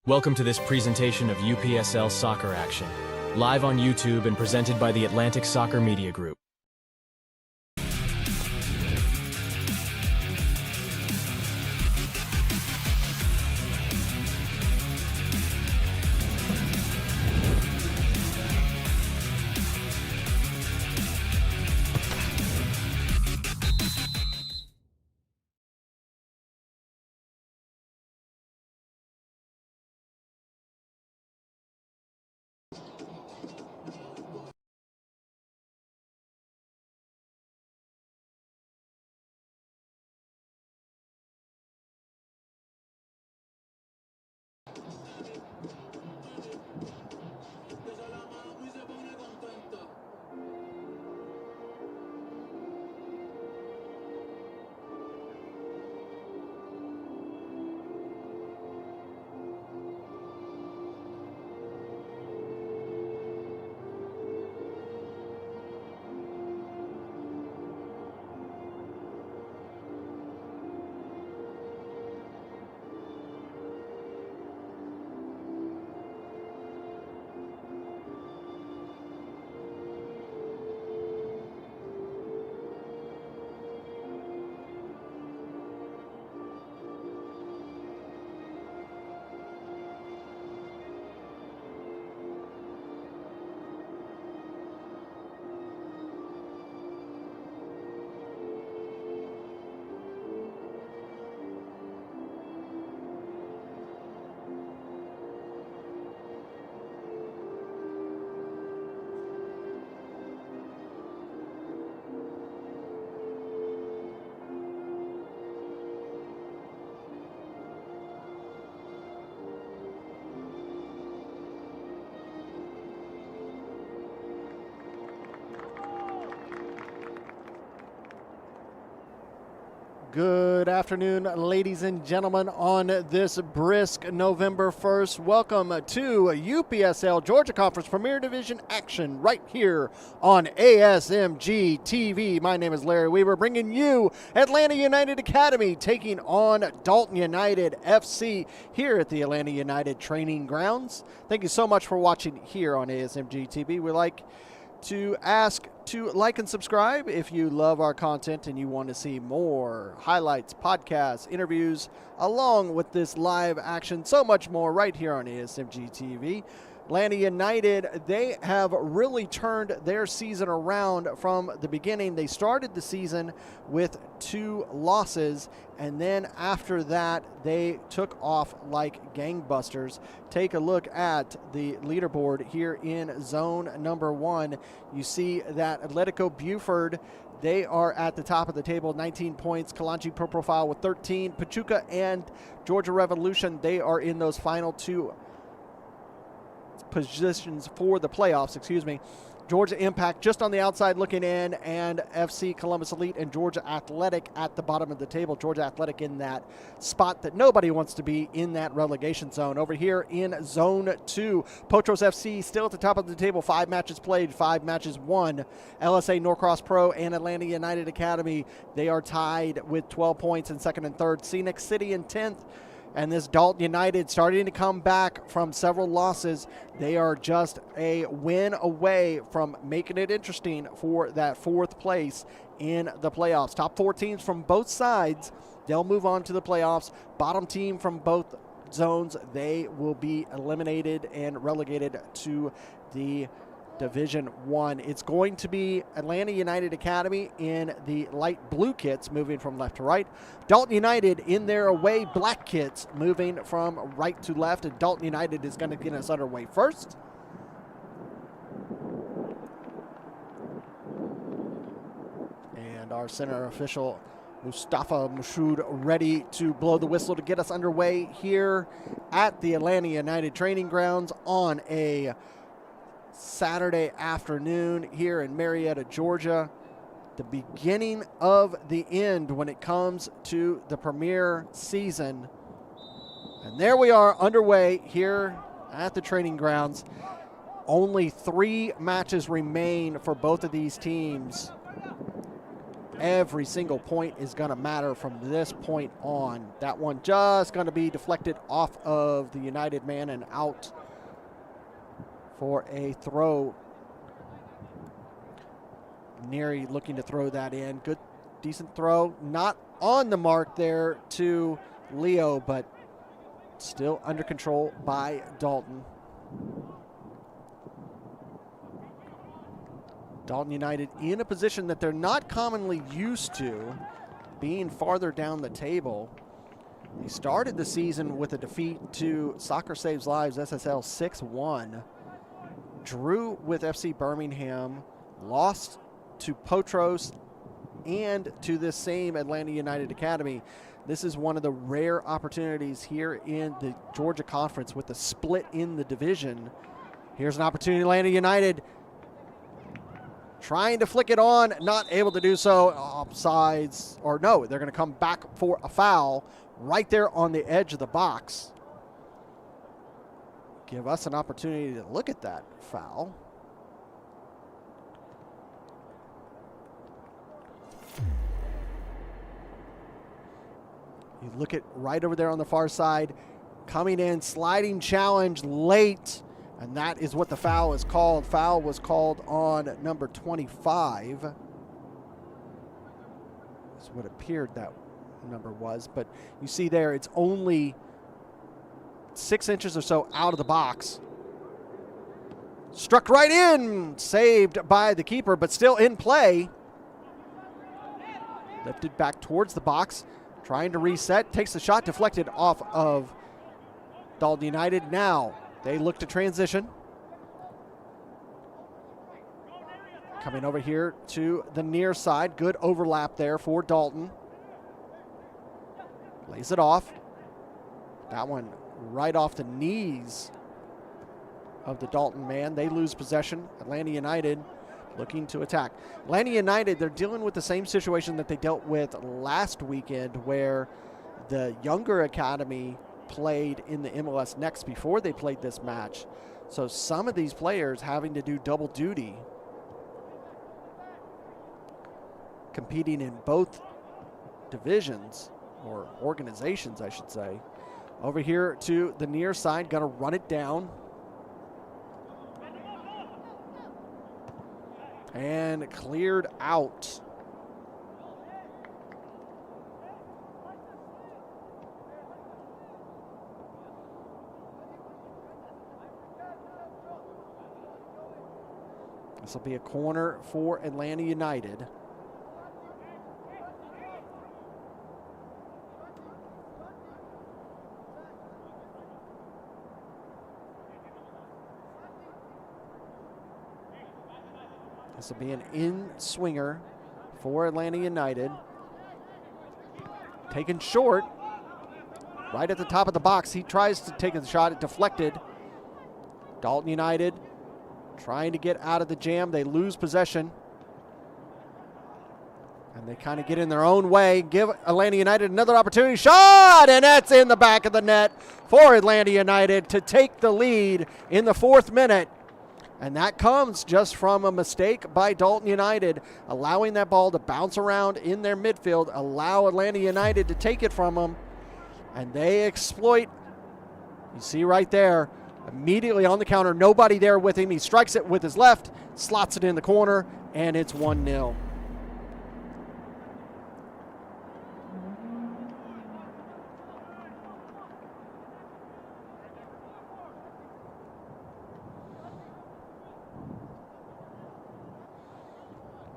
Welcome to this presentation of UPSL Soccer Action, live on YouTube and presented by the Atlantic Soccer Media Group. Good afternoon, ladies and gentlemen, on this brisk November 1st. Welcome to UPSL Georgia Conference Premier Division action right here on ASMG TV. My name is Larry Weaver, bringing you Atlanta United Academy taking on Dalton United FC here at the Atlanta United Training Grounds. Thank you so much for watching here on ASMG TV. We'd like to ask to like and subscribe if you love our content and you want to see more highlights, podcasts, interviews, along with this live action, so much more right here on ASMG TV. Atlanta United, they have really turned their season around from the beginning. They started the season with 2 losses, and then after that, they took off like gangbusters. Take a look at the leaderboard here in zone number 1. You see that Atletico Buford, they are at the top of the table, 19 points. Kalanchi Pro Profile with 13. Pachuca and Georgia Revolution, they are in those final 2 positions for the playoffs, Georgia Impact just on the outside looking in, and FC Columbus Elite and Georgia Athletic at the bottom of the table. Georgia Athletic in that spot that nobody wants to be in, that relegation zone. Over here in zone 2, Potros FC still at the top of the table, 5 matches played, 5 matches won. LSA Norcross Pro and Atlanta United Academy, they are tied with 12 points in second and third. Scenic City in 10th. And this Dalton United starting to come back from several losses. They are just a win away from making it interesting for that 4th place in the playoffs. Top 4 teams from both sides, they'll move on to the playoffs. Bottom team from both zones, they will be eliminated and relegated to the Division 1. It's going to be Atlanta United Academy in the light blue kits moving from left to right. Dalton United in their away black kits moving from right to left. And Dalton United is going to get us underway first. And our center official, Mustafa Mushood, ready to blow the whistle to get us underway here at the Atlanta United Training Grounds on a Saturday afternoon here in Marietta, Georgia. The beginning of the end when it comes to the premier season. And there we are underway here at the training grounds. Only 3 matches remain for both of these teams. Every single point is going to matter from this point on. That one just going to be deflected off of the United man and out for a throw. Neary looking to throw that in. Good, decent throw. Not on the mark there to Leo, but still under control by Dalton. Dalton United in a position that they're not commonly used to, being farther down the table. They started the season with a defeat to Soccer Saves Lives SSL 6-1. Drew with FC Birmingham, lost to Potros and to this same Atlanta United Academy. This is one of the rare opportunities here in the Georgia Conference with the split in the division. Here's an opportunity, Atlanta United trying to flick it on, not able to do so. Offsides, or no, they're going to come back for a foul right there on the edge of the box. Give us an opportunity to look at that foul. You look at right over there on the far side, coming in, sliding challenge late, and that is what the foul is called. Foul was called on number 25. That's what appeared that number was, but you see there it's only 6 inches or so out of the box. Struck right in, saved by the keeper, but still in play. Lifted back towards the box, trying to reset, takes the shot, deflected off of Dalton United. Now they look to transition. Coming over here to the near side. Good overlap there for Dalton. Lays it off. That one right off the knees of the Dalton man. They lose possession. Atlanta United looking to attack. Atlanta United, they're dealing with the same situation that they dealt with last weekend, where the younger academy played in the MLS Next before they played this match. So some of these players having to do double duty, competing in both divisions, or organizations, I should say. Over here to the near side, gonna run it down. And cleared out. This will be a corner for Atlanta United. This will be an in-swinger for Atlanta United. Taken short. Right at the top of the box. He tries to take a shot. It deflected. Dalton United trying to get out of the jam. They lose possession. And they kind of get in their own way. Give Atlanta United another opportunity. Shot! And that's in the back of the net for Atlanta United to take the lead in the 4th minute. And that comes just from a mistake by Dalton United, allowing that ball to bounce around in their midfield, allow Atlanta United to take it from them. And they exploit. You see right there, immediately on the counter, nobody there with him. He strikes it with his left, slots it in the corner, and it's 1-0.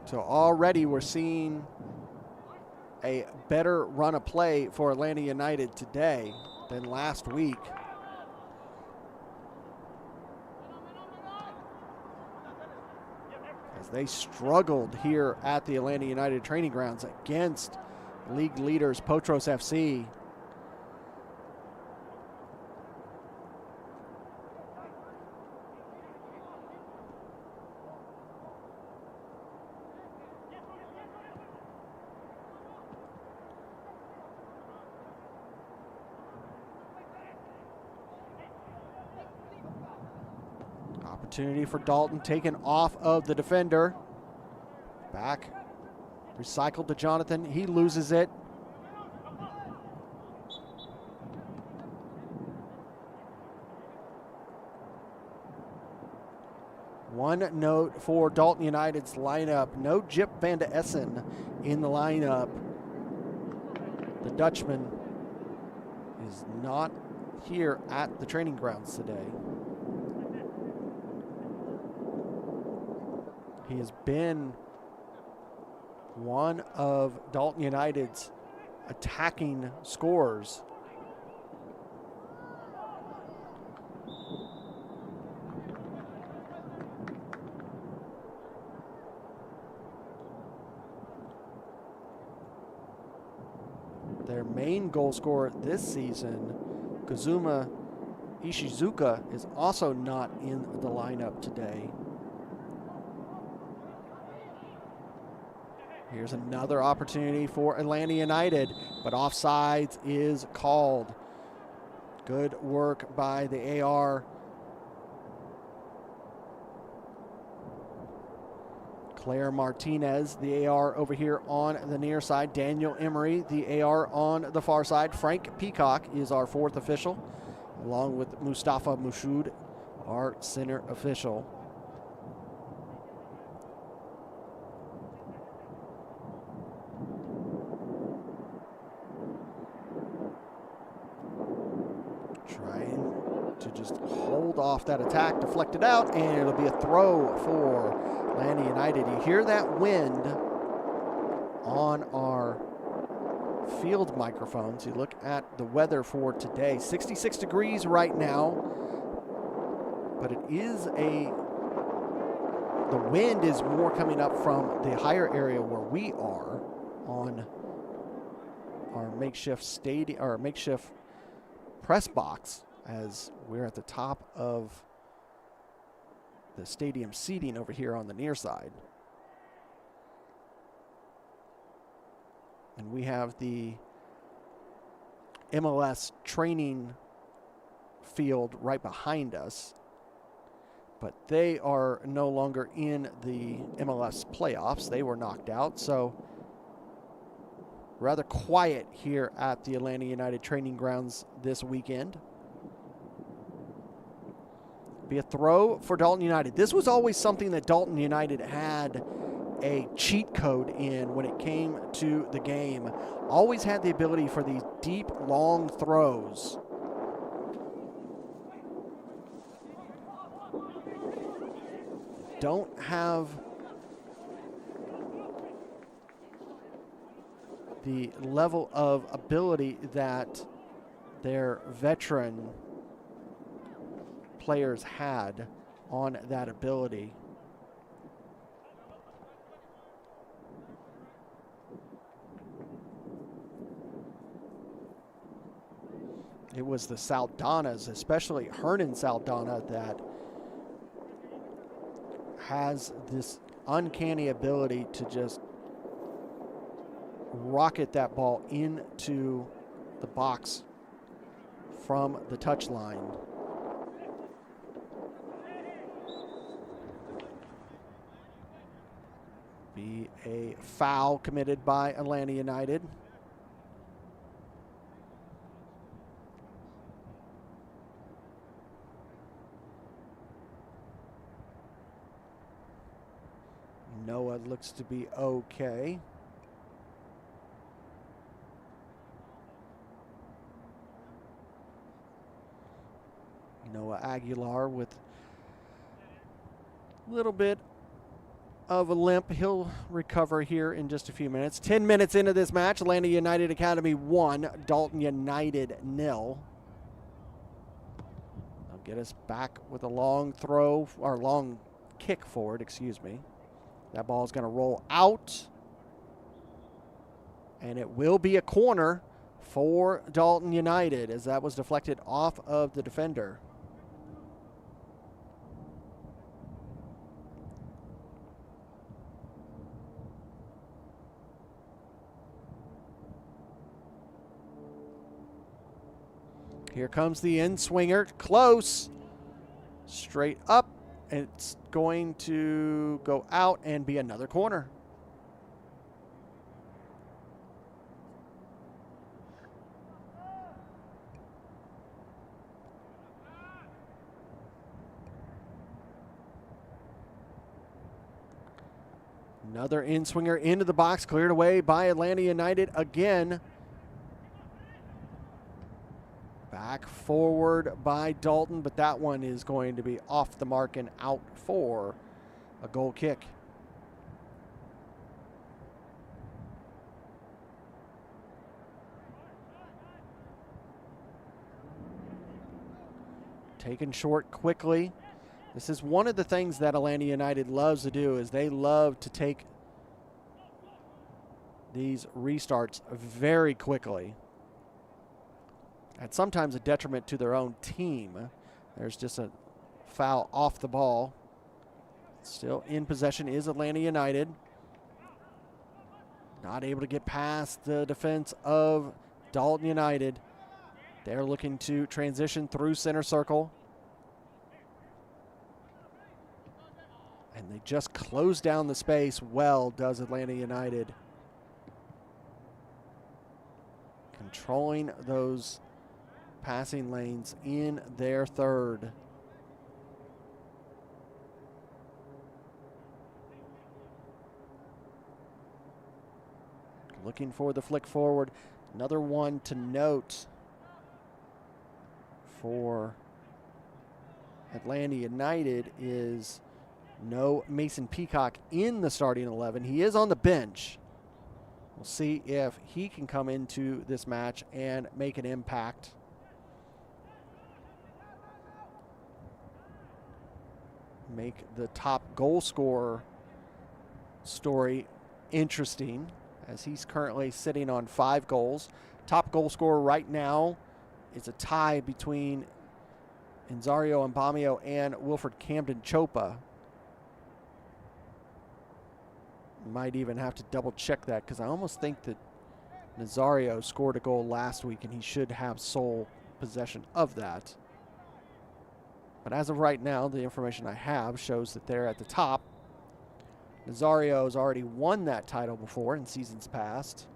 So already we're seeing a better run of play for Atlanta United today than last week. As they struggled here at the Atlanta United training grounds against league leaders Potros FC. Opportunity for Dalton, taken off of the defender. Back Recycled to Jonathan. He loses it. One note for Dalton United's lineup. No Jip van de Essen in the lineup. The Dutchman is not here at the training grounds today. He has been one of Dalton United's attacking scorers. Their main goal scorer this season, Kazuma Ishizuka, is also not in the lineup today. Here's another opportunity for Atlanta United, but offsides is called. Good work by the AR. Claire Martinez, the AR over here on the near side. Daniel Emery, the AR on the far side. Frank Peacock is our fourth official, along with Mustafa Mushoud, our center official. Trying to just hold off that attack, deflect it out, and it'll be a throw for Atlanta United. You hear that wind on our field microphones. You look at the weather for today. 66 degrees right now, but the wind is more coming up from the higher area where we are on our makeshift stadium, or makeshift press box, as we're at the top of the stadium seating over here on the near side. And we have the MLS training field right behind us, but they are no longer in the MLS playoffs. They were knocked out, so rather quiet here at the Atlanta United training grounds this weekend. Be a throw for Dalton United. This was always something that Dalton United had a cheat code in when it came to the game. Always had the ability for these deep, long throws. Don't have the level of ability that their veteran players had on that ability. It was the Saldanas, especially Hernan Saldana, that has this uncanny ability to just rocket that ball into the box from the touchline. Be a foul committed by Atlanta United. Noah looks to be okay. Noah Aguilar with a little bit of a limp. He'll recover here in just a few minutes. 10 minutes into this match, Atlanta United Academy 1, Dalton United 0. They'll get us back with a long throw, or long kick forward, excuse me. That ball is going to roll out, and it will be a corner for Dalton United, as that was deflected off of the defender. Here comes the in-swinger, close, straight up. It's going to go out and be another corner. Another in-swinger into the box, cleared away by Atlanta United again. Back forward by Dalton, but that one is going to be off the mark and out for a goal kick. Taken short quickly. This is one of the things that Atlanta United loves to do, is they love to take these restarts very quickly. And sometimes a detriment to their own team. There's just a foul off the ball. Still in possession is Atlanta United. Not able to get past the defense of Dalton United. They're looking to transition through center circle. And they just close down the space well, does Atlanta United. Controlling those passing lanes in their third. Looking for the flick forward. Another one to note for Atlanta United is no Mason Peacock in the starting 11. He is on the bench. We'll see if he can come into this match and make an impact. Make the top goal scorer story interesting, as he's currently sitting on 5 goals. Top goal scorer right now is a tie between Enzario Mbamio and Wilfred Camden Chopa. Might even have to double check that, because I almost think that Nazario scored a goal last week and he should have sole possession of that. But as of right now, the information I have shows that they're at the top. Nazario has already won that title before in seasons past.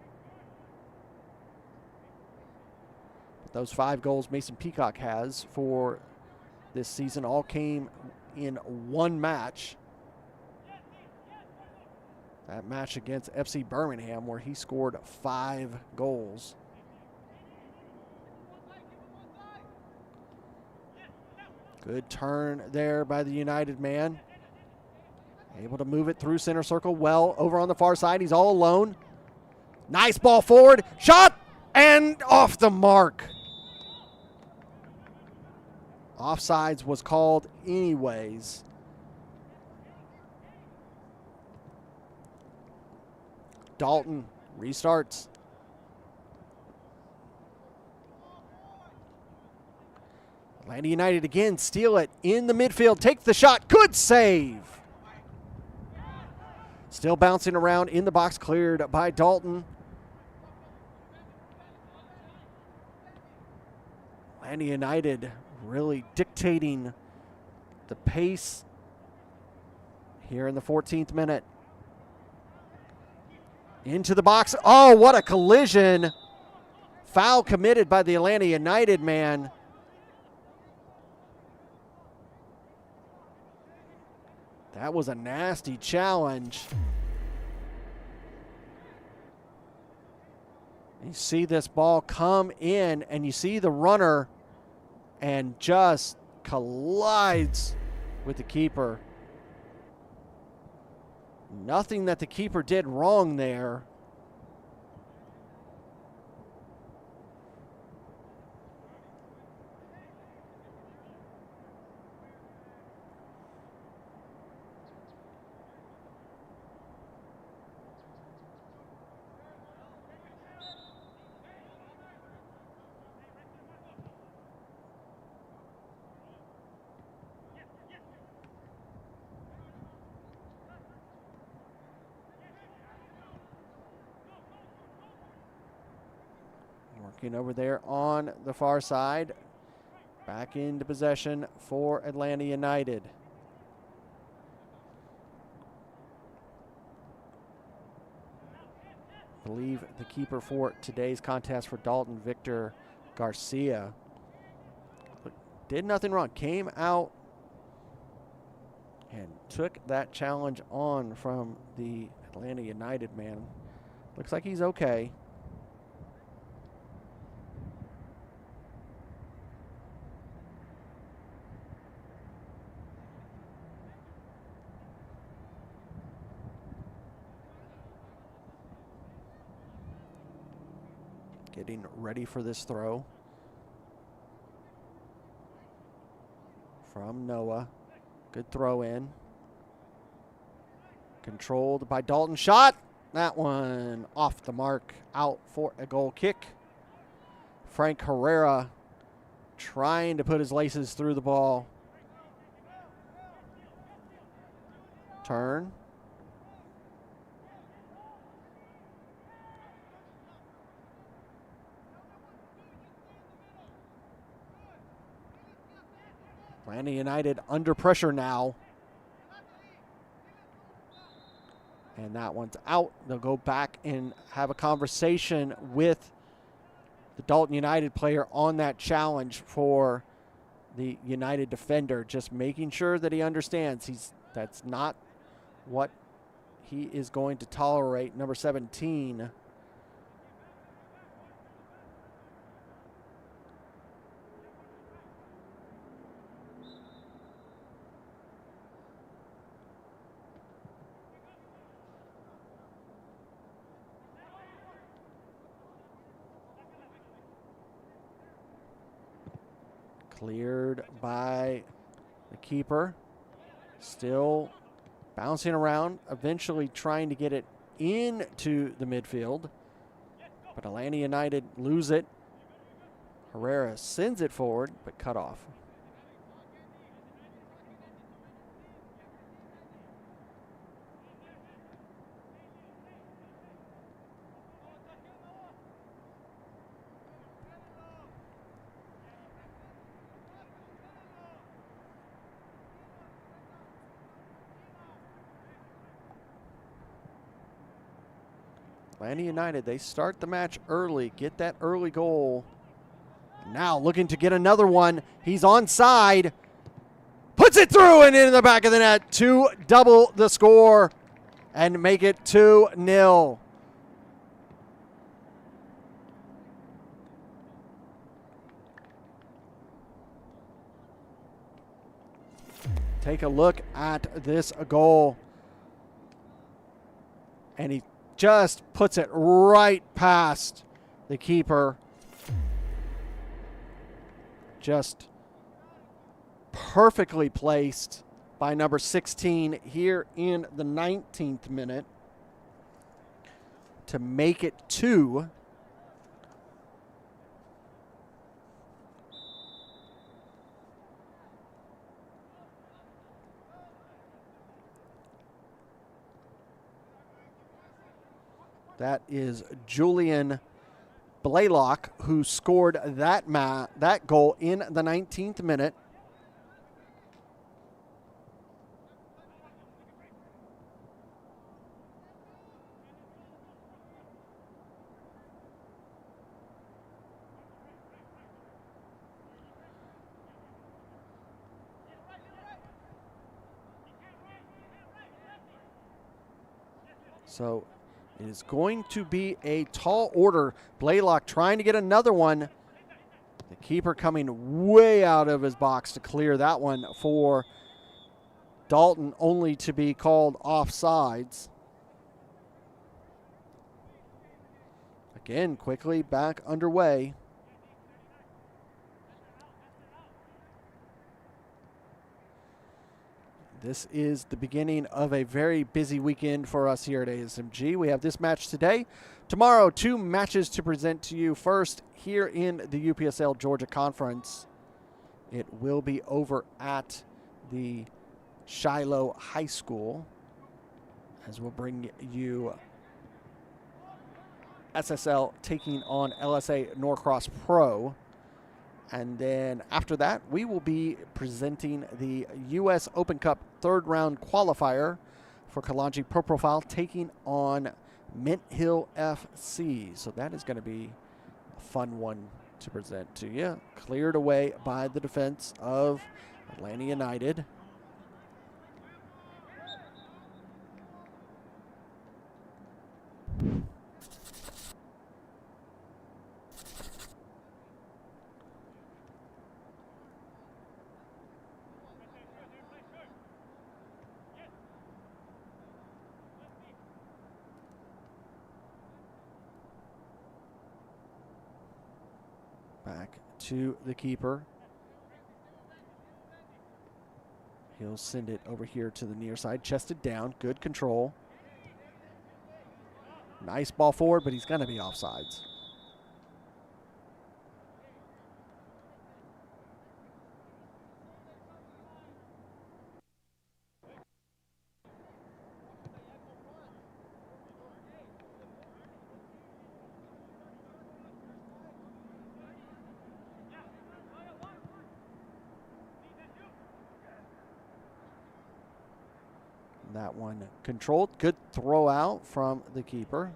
But those 5 goals Mason Peacock has for this season all came in one match. That match against FC Birmingham, where he scored 5 goals. Good turn there by the United man. Able to move it through center circle well. Over on the far side, he's all alone. Nice ball forward. Shot! And off the mark. Offsides was called anyways. Dalton restarts. Atlanta United again steal it in the midfield. Take the shot. Good save. Still bouncing around in the box, cleared by Dalton. Atlanta United really dictating the pace here in the 14th minute. Into the box. Oh, what a collision. Foul committed by the Atlanta United man. That was a nasty challenge. You see this ball come in, and you see the runner and just collides with the keeper. Nothing that the keeper did wrong there. Working over there on the far side. Back into possession for Atlanta United. I believe the keeper for today's contest for Dalton, Victor Garcia, did nothing wrong. Came out and took that challenge on from the Atlanta United, man. Looks like he's okay. Getting ready for this throw from Noah. Good throw in. Controlled by Dalton. Shot. That one off the mark. Out for a goal kick. Frank Herrera trying to put his laces through the ball. Turn. Atlanta United under pressure now. And that one's out. They'll go back and have a conversation with the Dalton United player on that challenge for the United defender, just making sure that he understands that's not what he is going to tolerate. Number 17. Cleared by the keeper. Still bouncing around, eventually trying to get it into the midfield. But Atlanta United lose it. Herrera sends it forward, but cut off. Atlanta United, they start the match early, get that early goal. Now looking to get another one. He's onside. Puts it through and into the back of the net to double the score and make it 2-0. Take a look at this goal. And he just puts it right past the keeper. Just perfectly placed by number 16 here in the 19th minute to make it 2. That is Julian Blaylock, who scored that goal in the 19th minute. So it is going to be a tall order. Blaylock trying to get another one. The keeper coming way out of his box to clear that one for Dalton, only to be called offsides. Again, quickly back underway. This is the beginning of a very busy weekend for us here at ASMG. We have this match today. Tomorrow, 2 matches to present to you. First, here in the UPSL Georgia Conference. It will be over at the Shiloh High School, as we'll bring you SSL taking on LSA Norcross Pro. And then after that, we will be presenting the U.S. Open Cup 3rd round qualifier for Kalanji Pro Profile taking on Mint Hill FC. So that is going to be a fun one to present to you. Cleared away by the defense of Atlanta United. Back to the keeper. He'll send it over here to the near side. Chested down. Good control. Nice ball forward, but he's going to be offsides. That one controlled. Good throw out from the keeper.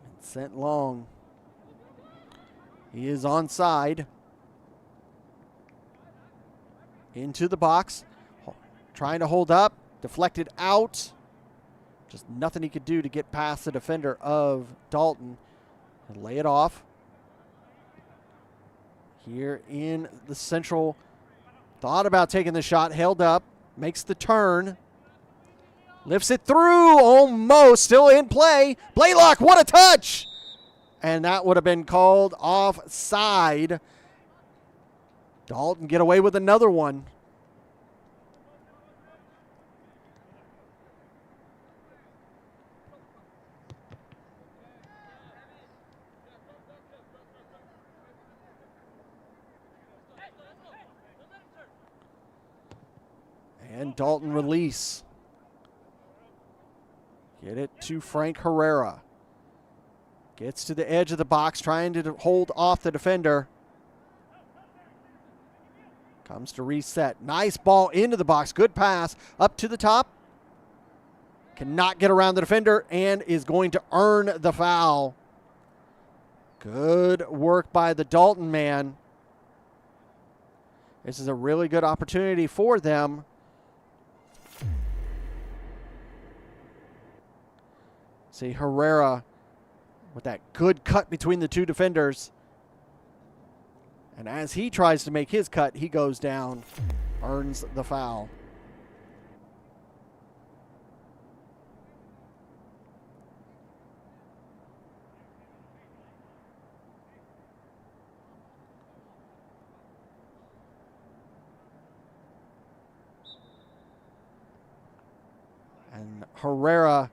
And sent long. He is onside. Into the box. Trying to hold up. Deflected out. Just nothing he could do to get past the defender of Dalton and lay it off. Here in the central. Thought about taking the shot, held up, makes the turn, lifts it through, almost, still in play. Blaylock, what a touch! And that would have been called offside. Dalton get away with another one. And Dalton release. Get it to Frank Herrera. Gets to the edge of the box, trying to hold off the defender. Comes to reset. Nice ball into the box. Good pass. Up to the top. Cannot get around the defender and is going to earn the foul. Good work by the Dalton man. This is a really good opportunity for them. See Herrera with that good cut between the two defenders. And as he tries to make his cut, he goes down, earns the foul. And Herrera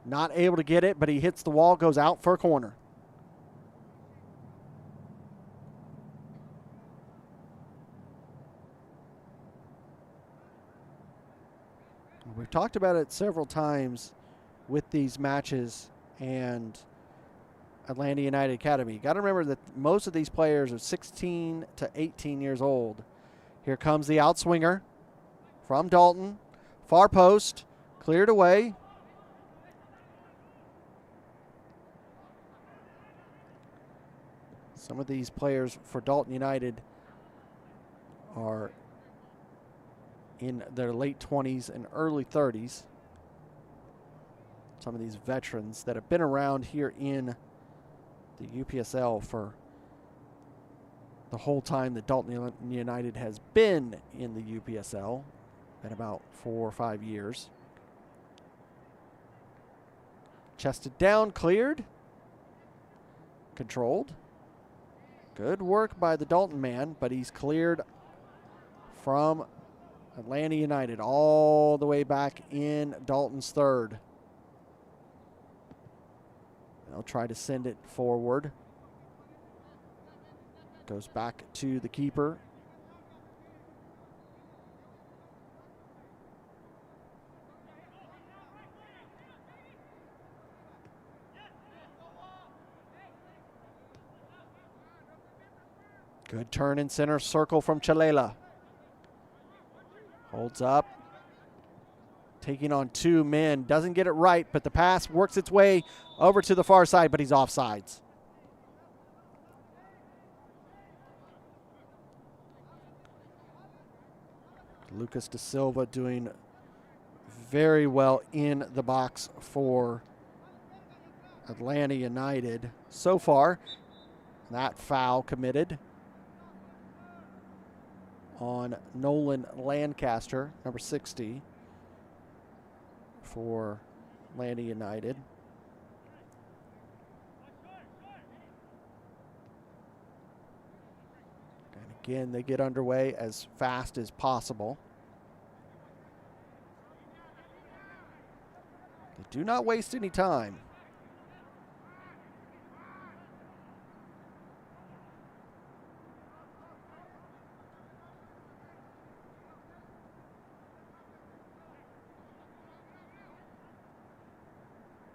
not able to get it, but he hits the wall, goes out for a corner. We've talked about it several times with these matches and Atlanta United Academy. You got to remember that most of these players are 16 to 18 years old. Here comes the outswinger from Dalton. Far post, cleared away. Some of these players for Dalton United are in their late 20s and early 30s. Some of these veterans that have been around here in the UPSL for the whole time that Dalton United has been in the UPSL, been about 4 or 5 years. Chested down, cleared, controlled. Good work by the Dalton man, but he's cleared from Atlanta United all the way back in Dalton's third. They'll try to send it forward. Goes back to the keeper. Good turn in center circle from Chalela. Holds up. Taking on 2 men. Doesn't get it right, but the pass works its way over to the far side, but he's offsides. Lucas Da Silva doing very well in the box for Atlanta United so far. That foul committed on Nolan Lancaster, number 60, for Atlanta United. Again, they get underway as fast as possible. They do not waste any time.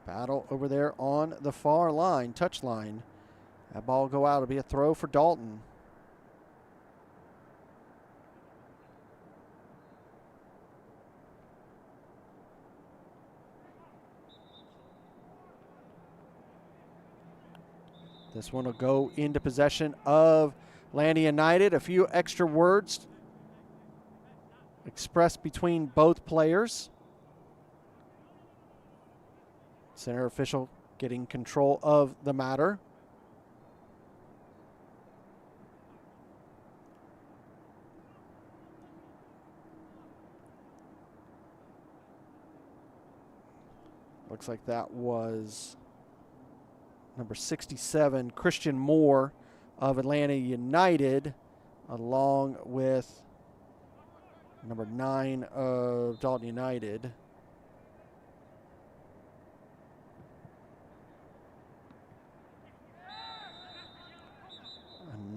Battle over there on the far line, touch line. That ball will go out. It'll be a throw for Dalton. This one will go into possession of Atlanta United. A few extra words expressed between both players. Center official getting control of the matter. Looks like that was number 67, Christian Moore of Atlanta United, along with number 9 of Dalton United.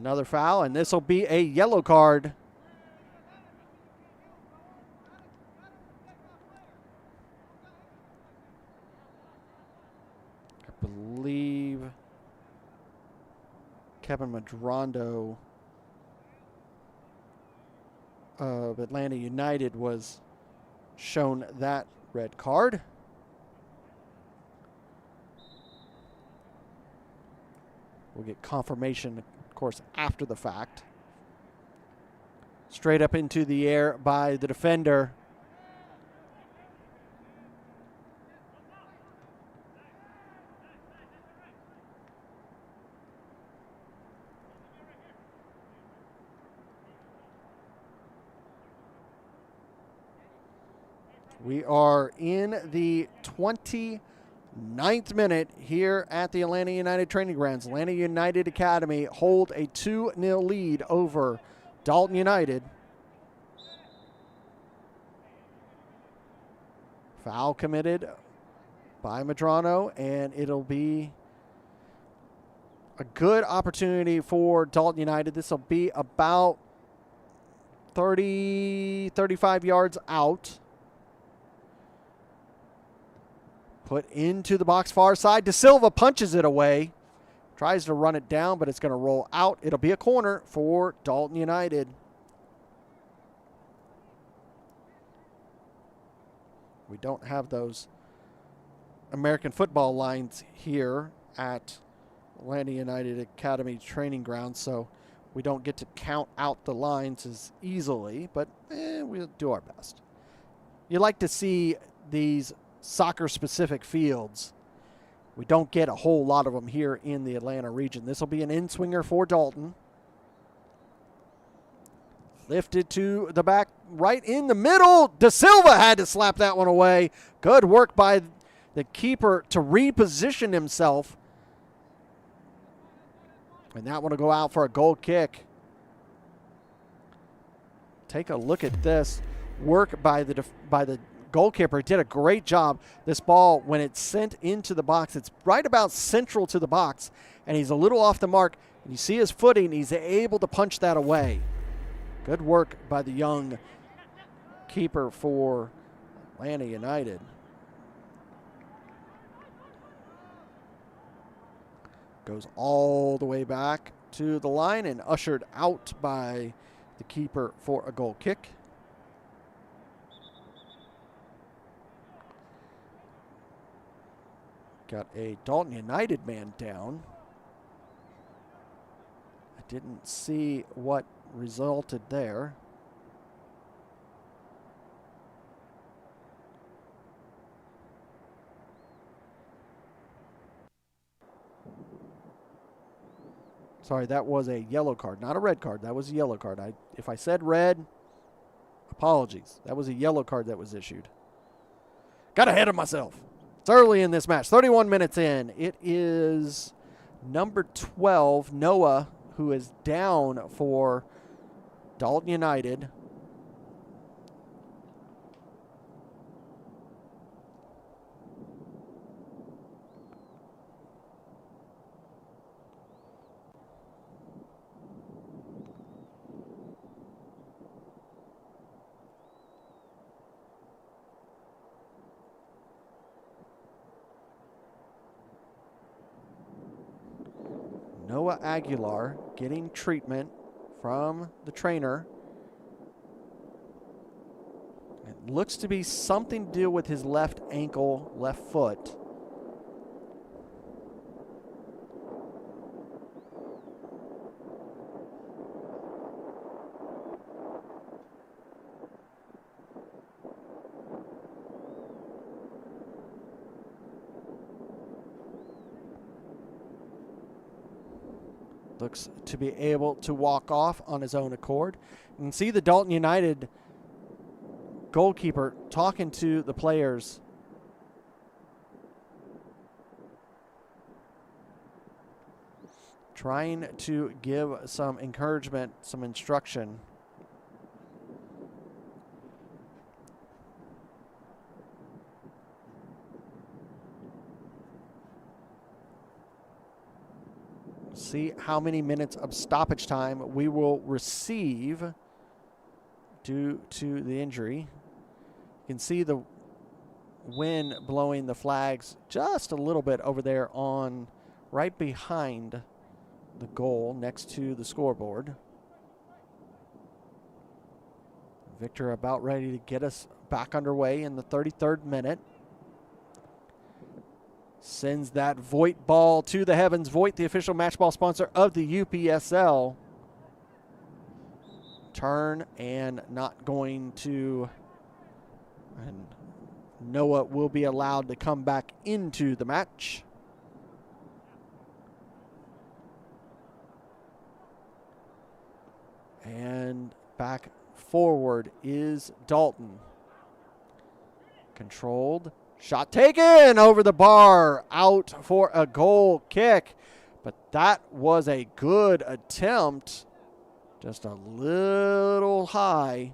Another foul, and this will be a yellow card. I believe Kevin Madrondo of Atlanta United was shown that red card. We'll get confirmation, of course, after the fact. Straight up into the air by the defender. We are in the 29th minute here at the Atlanta United training grounds. Atlanta United Academy hold a 2-0 lead over Dalton United. Foul committed by Medrano, and it'll be a good opportunity for Dalton United. This will be about 35 yards out. Put into the box far side. De Silva punches it away. Tries to run it down, but it's going to roll out. It'll be a corner for Dalton United. We don't have those American football lines here at Atlanta United Academy training ground, so we don't get to count out the lines as easily, but we'll do our best. You like to see these soccer-specific fields. We don't get a whole lot of them here in the Atlanta region. This will be an in-swinger for Dalton. Lifted to the back, right in the middle. De Silva had to slap that one away. Good work by the keeper to reposition himself. And that one will go out for a goal kick. Take a look at this work by the goalkeeper. He did a great job. This ball, when it's sent into the box, it's right about central to the box, and he's a little off the mark. And you see his footing. He's able to punch that away. Good work by the young keeper for Atlanta United. Goes all the way back to the line and ushered out by the keeper for a goal kick. Got a Dalton United man down. I didn't see what resulted there. Sorry, that was a yellow card, not a red card. That was a yellow card. If I said red, apologies. That was a yellow card that was issued. Got ahead of myself. It's early in this match, 31 minutes in. It is number 12, Noah, who is down for Dalton United. Noah Aguilar getting treatment from the trainer. It looks to be something to do with his left ankle, left foot. Looks to be able to walk off on his own accord. You can see the Dalton United goalkeeper talking to the players. Trying to give some encouragement, some instruction. See how many minutes of stoppage time we will receive due to the injury. You can see the wind blowing the flags just a little bit over there on right behind the goal next to the scoreboard. Victor about ready to get us back underway in the 33rd minute. Sends that Voigt ball to the heavens. Voigt, the official match ball sponsor of the UPSL. Turn and not going to. And Noah will be allowed to come back into the match. And back forward is Dalton. Controlled. Shot taken over the bar, out for a goal kick. But that was a good attempt, just a little high.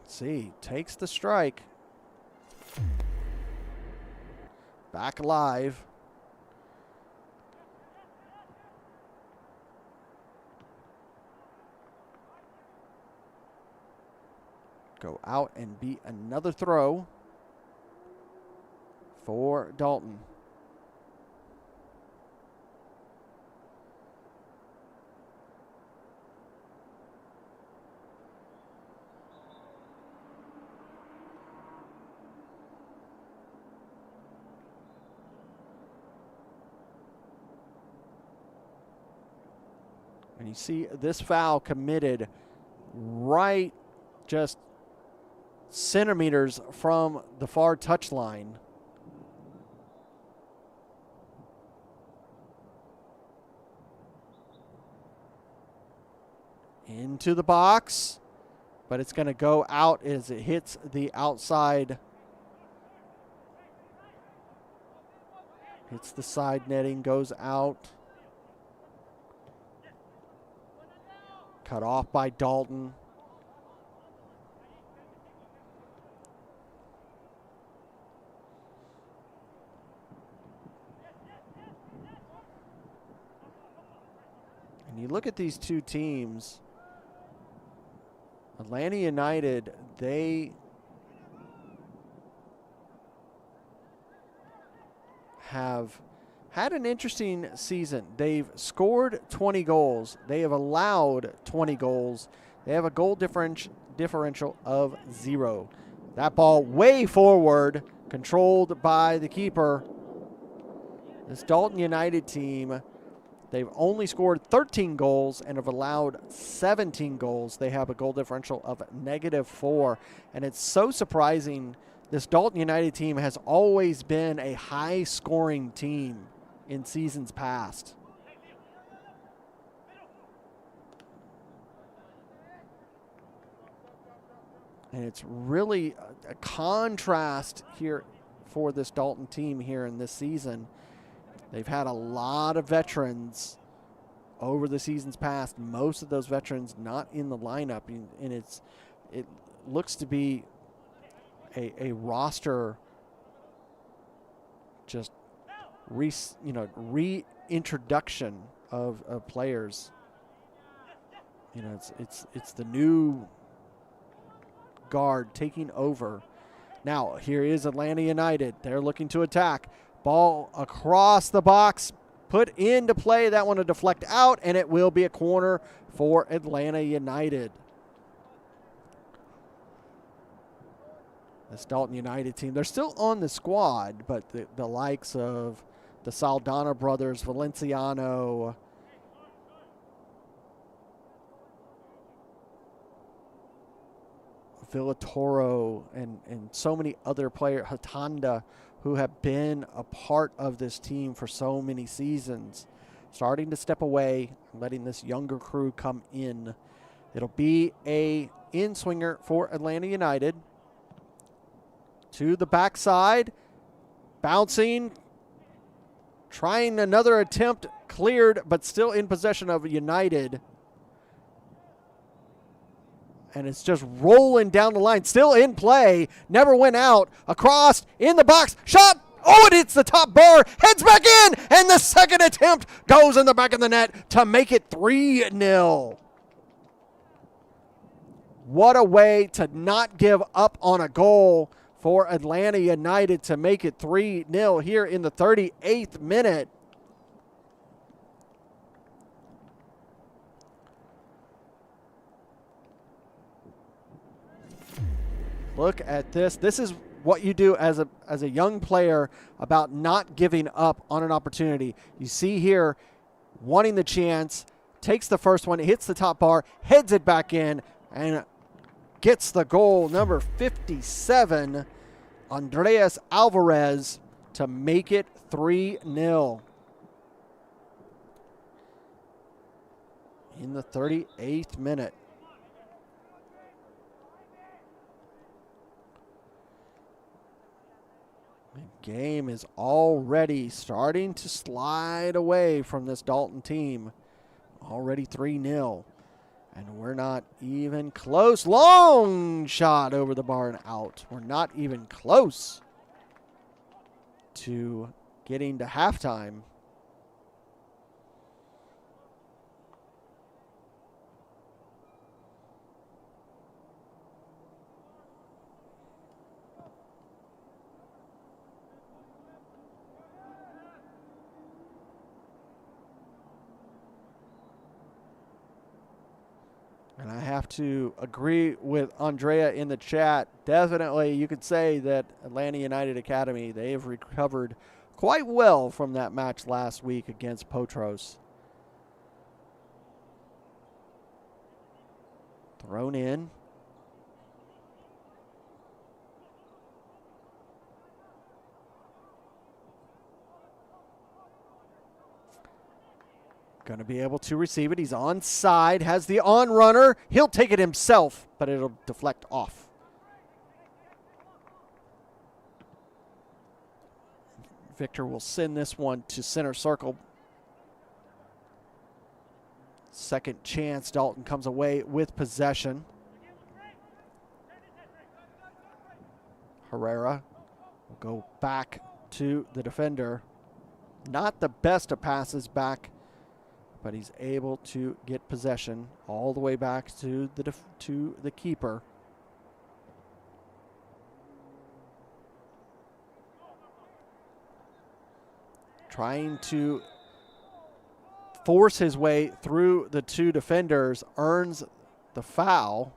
Let's see, takes the strike. Back alive. Go out and be another throw for Dalton. And you see this foul committed right just centimeters from the far touchline. Into the box, but it's going to go out as it hits the outside. Hits the side netting, goes out. Cut off by Dalton. And you look at these two teams, Atlanta United, they have had an interesting season. They've scored 20 goals. They have allowed 20 goals. They have a goal differential of 0. That ball way forward, controlled by the keeper. This Dalton United team, they've only scored 13 goals and have allowed 17 goals. They have a goal differential of -4. And it's so surprising. This Dalton United team has always been a high-scoring team in seasons past. And it's really a contrast here for this Dalton team here in this season. They've had a lot of veterans over the seasons past. Most of those veterans not in the lineup, and it looks to be a roster just reintroduction of players. It's the new guard taking over. Now here is Atlanta United. They're looking to attack. Ball across the box, put into play. That one to deflect out, and it will be a corner for Atlanta United. This Dalton United team, they're still on the squad, but the likes of the Saldana brothers, Valenciano, Villatoro, and so many other players, Hatanda, who have been a part of this team for so many seasons, starting to step away, letting this younger crew come in. It'll be a in-swinger for Atlanta United. To the backside, bouncing, trying another attempt, cleared, but still in possession of United. And it's just rolling down the line, still in play, never went out, across, in the box, shot, oh, it hits the top bar, heads back in, and the second attempt goes in the back of the net to make it 3-0. What a way to not give up on a goal for Atlanta United to make it 3-0 here in the 38th minute. Look at this. This is what you do as a young player about not giving up on an opportunity. You see here, wanting the chance, takes the first one, hits the top bar, heads it back in, and gets the goal, number 57, Andreas Alvarez, to make it 3-0. In the 38th minute. The game is already starting to slide away from this Dalton team. Already 3-0. And we're not even close. Long shot over the bar and out. We're not even close to getting to halftime. And I have to agree with Andrea in the chat. Definitely, you could say that Atlanta United Academy, they have recovered quite well from that match last week against Potros. Thrown in. Going to be able to receive it. He's onside, has the on runner. He'll take it himself, but it'll deflect off. Victor will send this one to center circle. Second chance. Dalton comes away with possession. Herrera will go back to the defender. Not the best of passes back, but he's able to get possession all the way back to the keeper. Trying to force his way through the two defenders, earns the foul.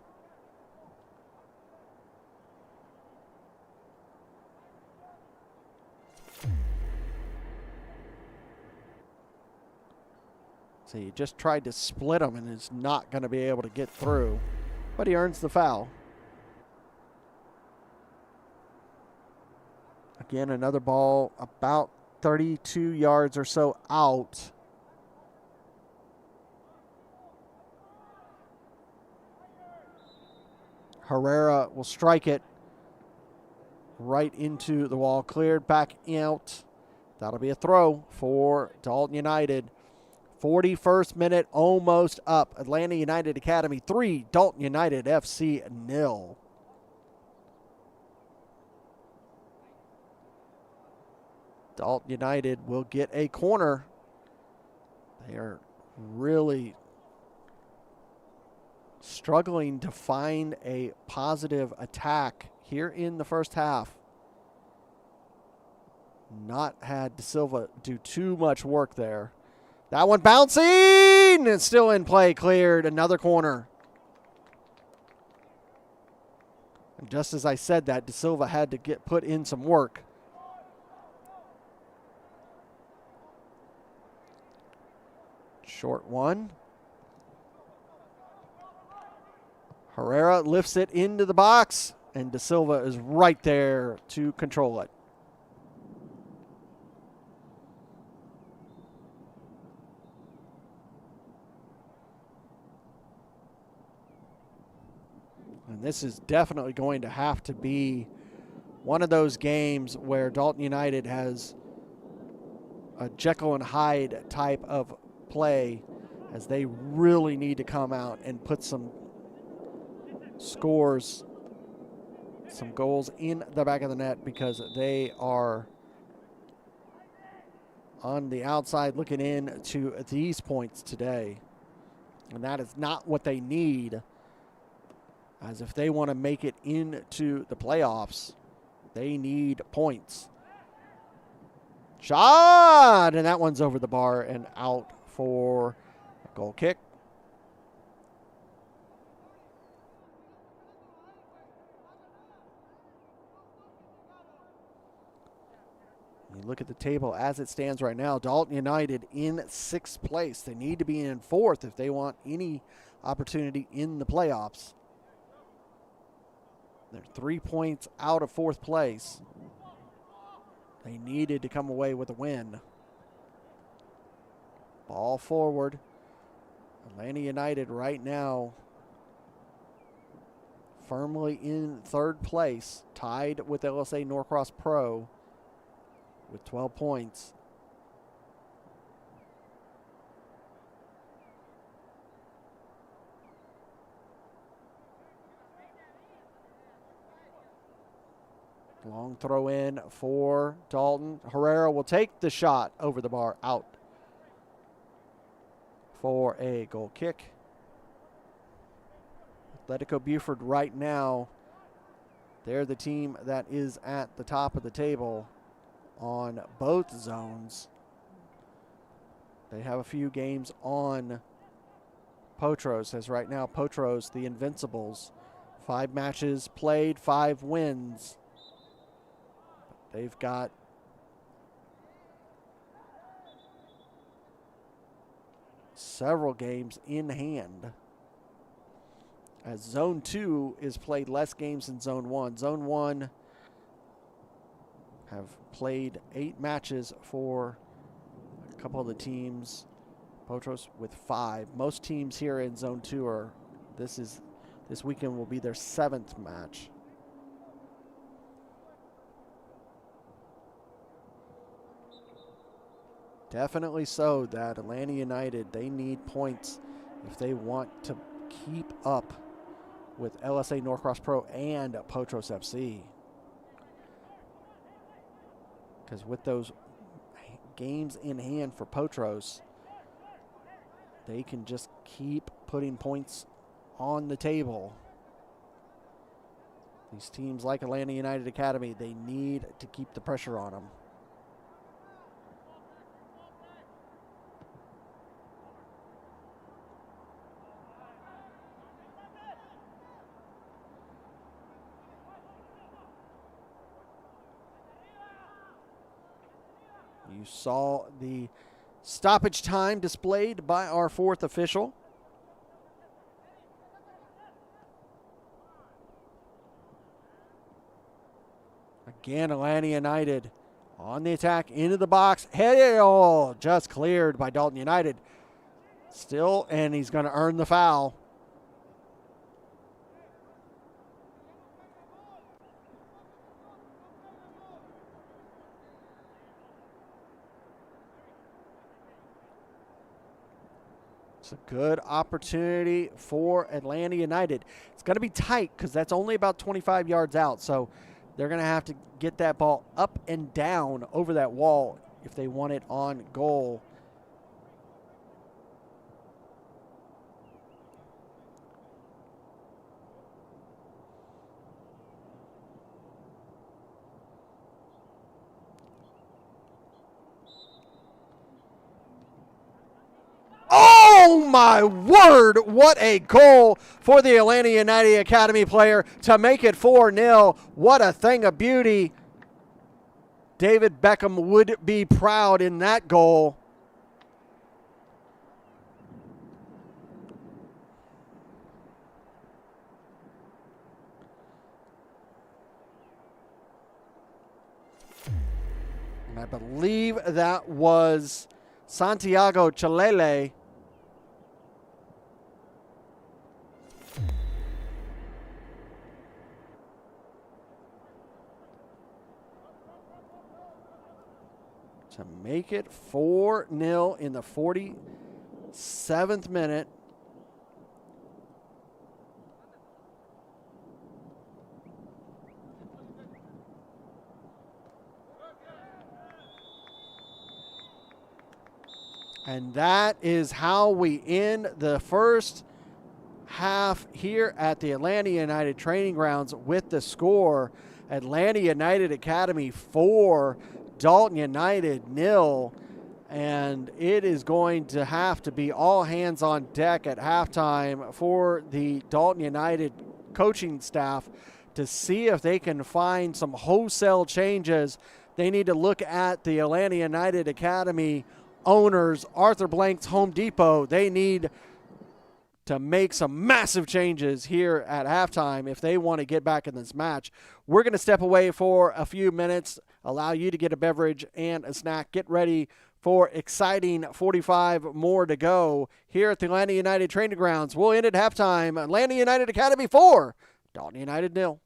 So he just tried to split him and is not going to be able to get through, but he earns the foul. Again, another ball about 32 yards or so out. Herrera will strike it. right into the wall, cleared back out. That'll be a throw for Dalton United. 41st minute, almost up. Atlanta United Academy 3, Dalton United FC 0. Dalton United will get a corner. They are really struggling to find a positive attack here in the first half. Not had De Silva do too much work there. That one bouncing and still in play, cleared. Another corner. And just as I said that, De Silva had to get put in some work. Short one. Herrera lifts it into the box, and De Silva is right there to control it. And this is definitely going to have to be one of those games where Dalton United has a Jekyll and Hyde type of play, as they really need to come out and put some scores, some goals in the back of the net, because they are on the outside looking in to these points today. And that is not what they need, as if they want to make it into the playoffs, they need points. Shot! And that one's over the bar and out for a goal kick. You look at the table as it stands right now. Dalton United in 6th place. They need to be in 4th if they want any opportunity in the playoffs. They're 3 points out of 4th place. They needed to come away with a win. Ball forward. Atlanta United right now firmly in 3rd place, tied with LSA Norcross Pro with 12 points. Long throw in for Dalton. Herrera will take the shot over the bar, out for a goal kick. Atletico Buford right now, they're the team that is at the top of the table on both zones. They have a few games on Potros, as right now Potros, the Invincibles, 5 matches played, 5 wins. They've got several games in hand, as Zone 2 is played less games than Zone 1. Zone 1 have played 8 matches for a couple of the teams. Potros with 5. Most teams here in Zone 2 are, this weekend will be their 7th match. Definitely so that Atlanta United, they need points if they want to keep up with LSA Norcross Pro and Potros FC. Because with those games in hand for Potros, they can just keep putting points on the table. These teams like Atlanta United Academy, they need to keep the pressure on them. You saw the stoppage time displayed by our 4th official. Again, Atlanta United on the attack into the box. Hey, just cleared by Dalton United. Still, and he's going to earn the foul. It's a good opportunity for Atlanta United. It's going to be tight because that's only about 25 yards out. So they're going to have to get that ball up and down over that wall if they want it on goal. Oh my word, what a goal for the Atlanta United Academy player to make it 4-0. What a thing of beauty. David Beckham would be proud in that goal. And I believe that was Santiago Chalele. To make it 4-0 in the 47th minute. And that is how we end the first half here at the Atlanta United Training Grounds with the score. Atlanta United Academy 4, Dalton United 0. And it is going to have to be all hands on deck at halftime for the Dalton United coaching staff to see if they can find some wholesale changes. They need to look at the Atlanta United Academy owners, Arthur Blank's Home Depot. They need to make some massive changes here at halftime if they want to get back in this match. We're going to step away for a few minutes, allow you to get a beverage and a snack. Get ready for exciting 45 more to go here at the Atlanta United Training Grounds. We'll end at halftime. Atlanta United Academy 4, Dalton United 0.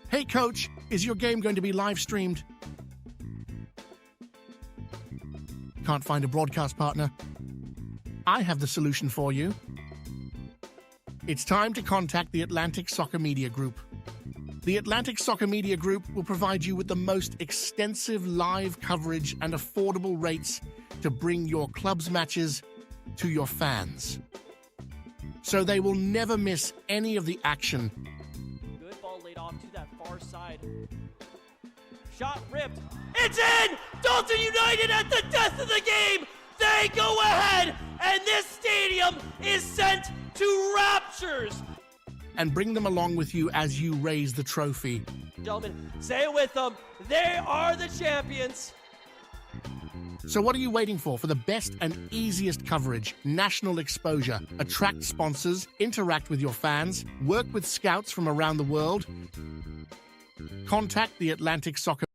Hey coach, is your game going to be live streamed? Can't find a broadcast partner? I have the solution for you. It's time to contact the Atlantic Soccer Media Group. The Atlantic Soccer Media Group will provide you with the most extensive live coverage and affordable rates to bring your club's matches to your fans, so they will never miss any of the action. Good ball laid off to that far side. Shot ripped. It's in! Dalton United at the death of the game! They go ahead, and this stadium is sent to raptures. And bring them along with you as you raise the trophy. Gentlemen, say it with them. They are the champions. So what are you waiting for the best and easiest coverage, national exposure, attract sponsors, interact with your fans, work with scouts from around the world? Contact the Atlantic Soccer.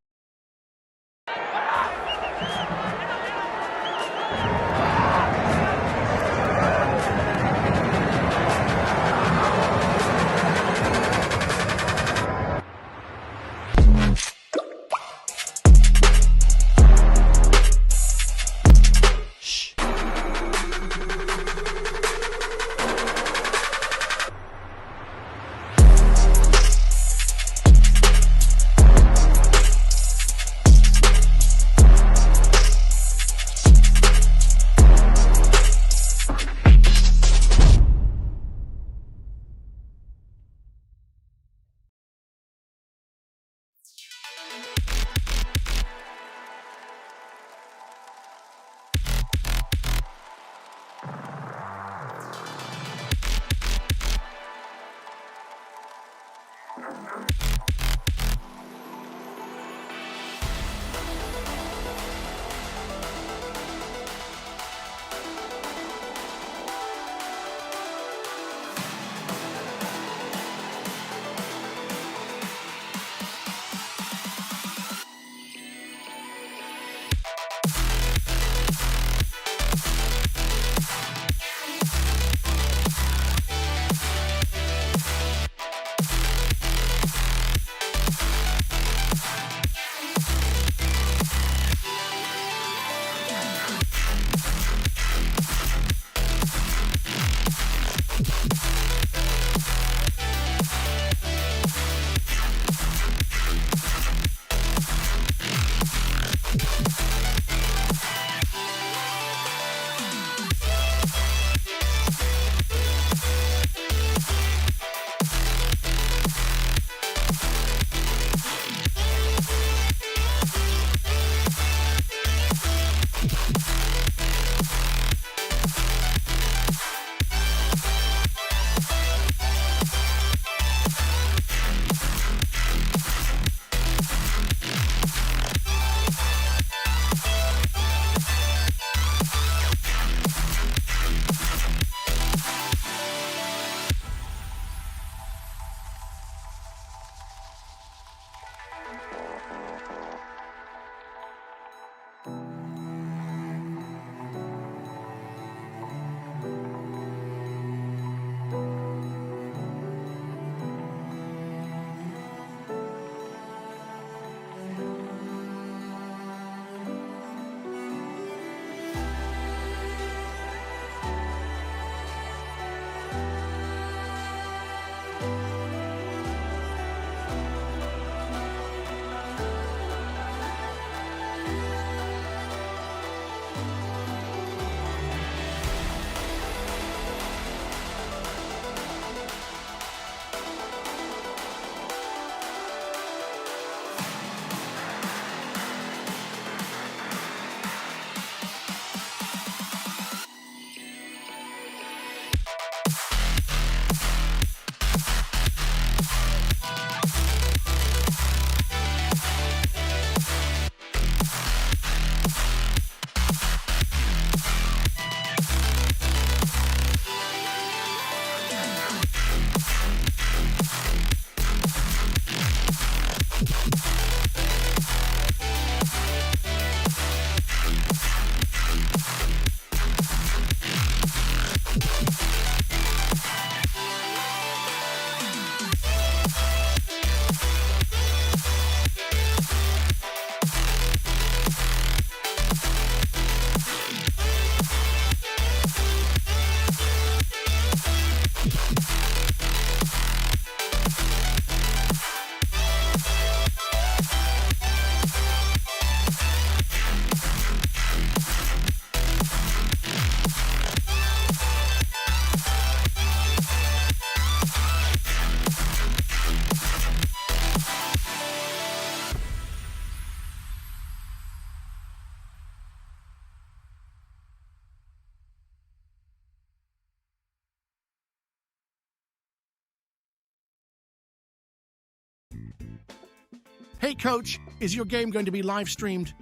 Hey coach, is your game going to be live streamed?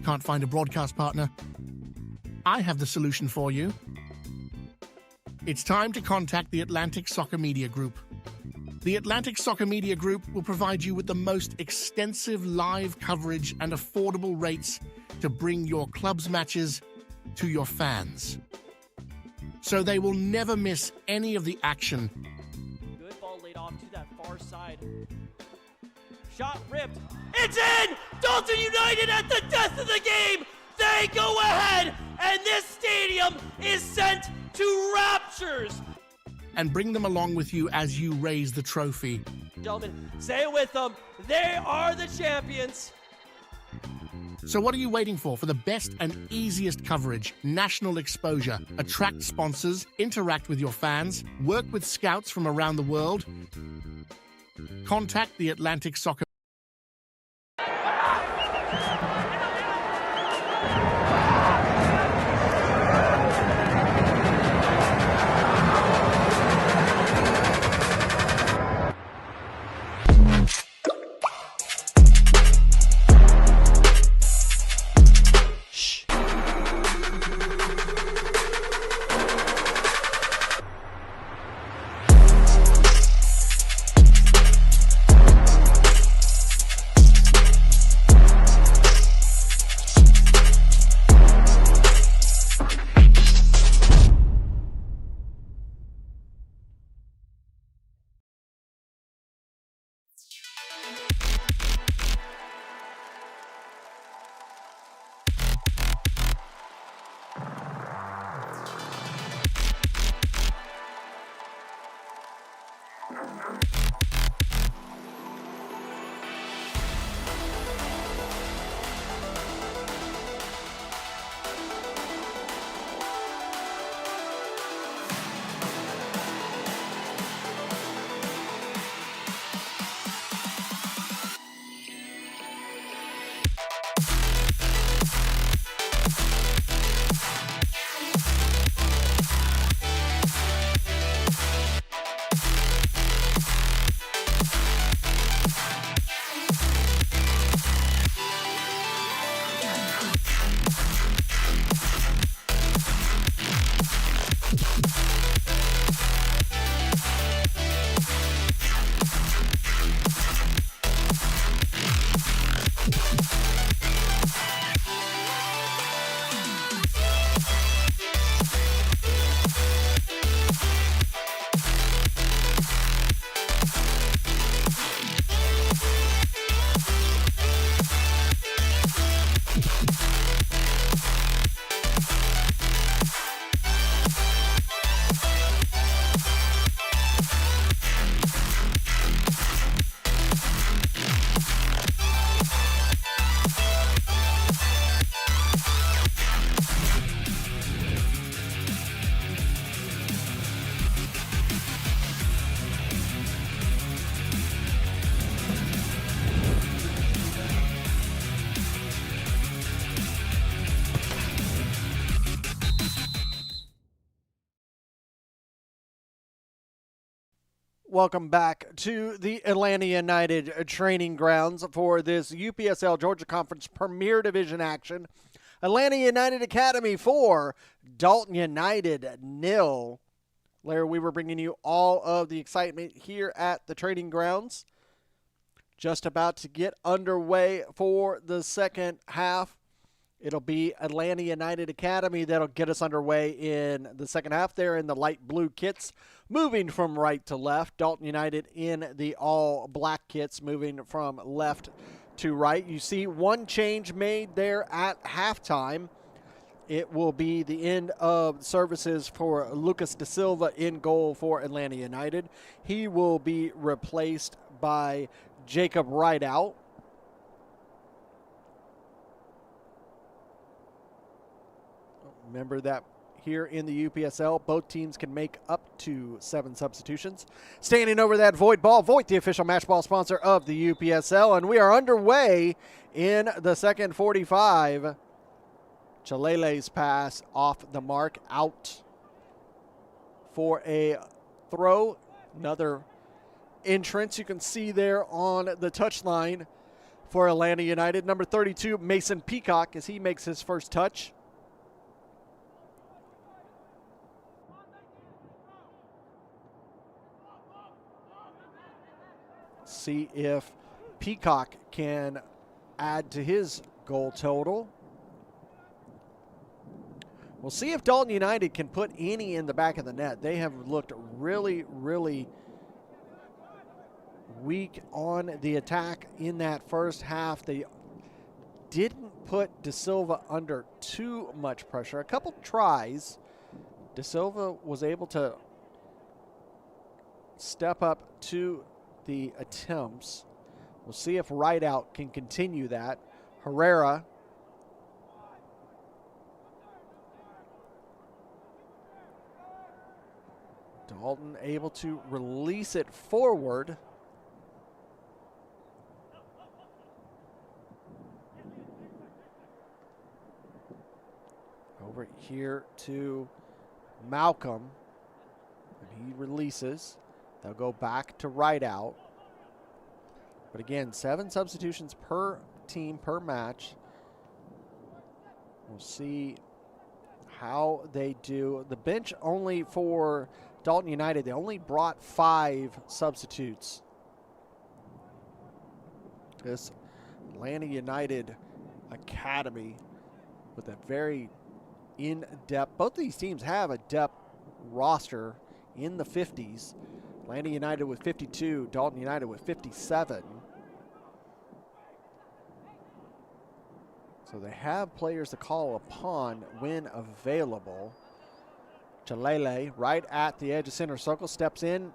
Can't find a broadcast partner? I have the solution for you. It's time to contact the Atlantic Soccer Media Group. The Atlantic Soccer Media Group will provide you with the most extensive live coverage and affordable rates to bring your club's matches to your fans, so they will never miss any of the action. Good ball laid off to that far side. Shot ripped. It's in! Dalton United at the death of the game! They go ahead, and this stadium is sent to raptures. And bring them along with you as you raise the trophy. Gentlemen, say it with them. They are the champions. So what are you waiting for? For the best and easiest coverage, national exposure, attract sponsors, interact with your fans, work with scouts from around the world? Contact the Atlantic Soccer. Welcome back to the Atlanta United training grounds for this UPSL Georgia Conference Premier Division action. Atlanta United Academy 4, Dalton United 0. Larry, we were bringing you all of the excitement here at the training grounds. Just about to get underway for the second half. It'll be Atlanta United Academy that'll get us underway in the second half there in the light blue kits, moving from right to left. Dalton United in the all black kits, moving from left to right. You see one change made there at halftime. It will be the end of services for Lucas Da Silva in goal for Atlanta United. He will be replaced by Jacob Rideout. Remember that here in the UPSL, both teams can make up to 7 substitutions. Standing over that Voigt ball, Voigt, the official match ball sponsor of the UPSL, and we are underway in the second 45. Chalele's pass off the mark, out for a throw. Another entrance you can see there on the touchline for Atlanta United. Number 32, Mason Peacock, as he makes his first touch. See if Peacock can add to his goal total. We'll see if Dalton United can put any in the back of the net. They have looked really, really weak on the attack in that first half. They didn't put De Silva under too much pressure. A couple tries. De Silva was able to step up to the attempts. We'll see if Rideout can continue that. Herrera. Dalton able to release it forward. Over here to Malcolm. And he releases. They'll go back to Rideout. But again, 7 substitutions per team per match. We'll see how they do. The bench only for Dalton United, they only brought 5 substitutes. This Atlanta United academy with a very in-depth, both of these teams have a depth roster in the 50s. Atlanta United with 52, Dalton United with 57. So they have players to call upon when available. Chalele right at the edge of center circle, steps in,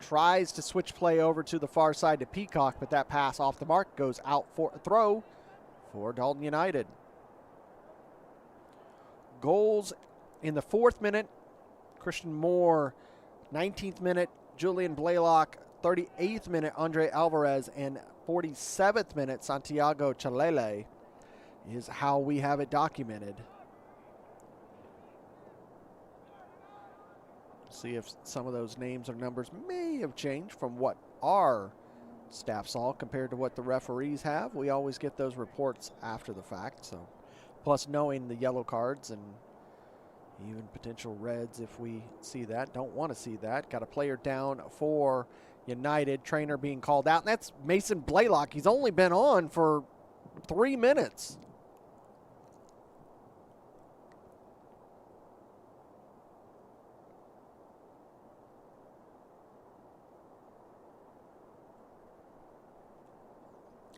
tries to switch play over to the far side to Peacock, but that pass off the mark goes out for a throw for Dalton United. Goals in the 4th minute, Christian Moore, 19th minute, Julian Blaylock, 38th minute, Andre Alvarez, and 47th minute, Santiago Chalele is how we have it documented. See if some of those names or numbers may have changed from what our staff saw compared to what the referees have. We always get those reports after the fact. So, plus knowing the yellow cards and even potential reds if we see that. Don't want to see that. Got a player down for United. Trainer being called out. And that's Mason Blaylock. He's only been on for 3 minutes.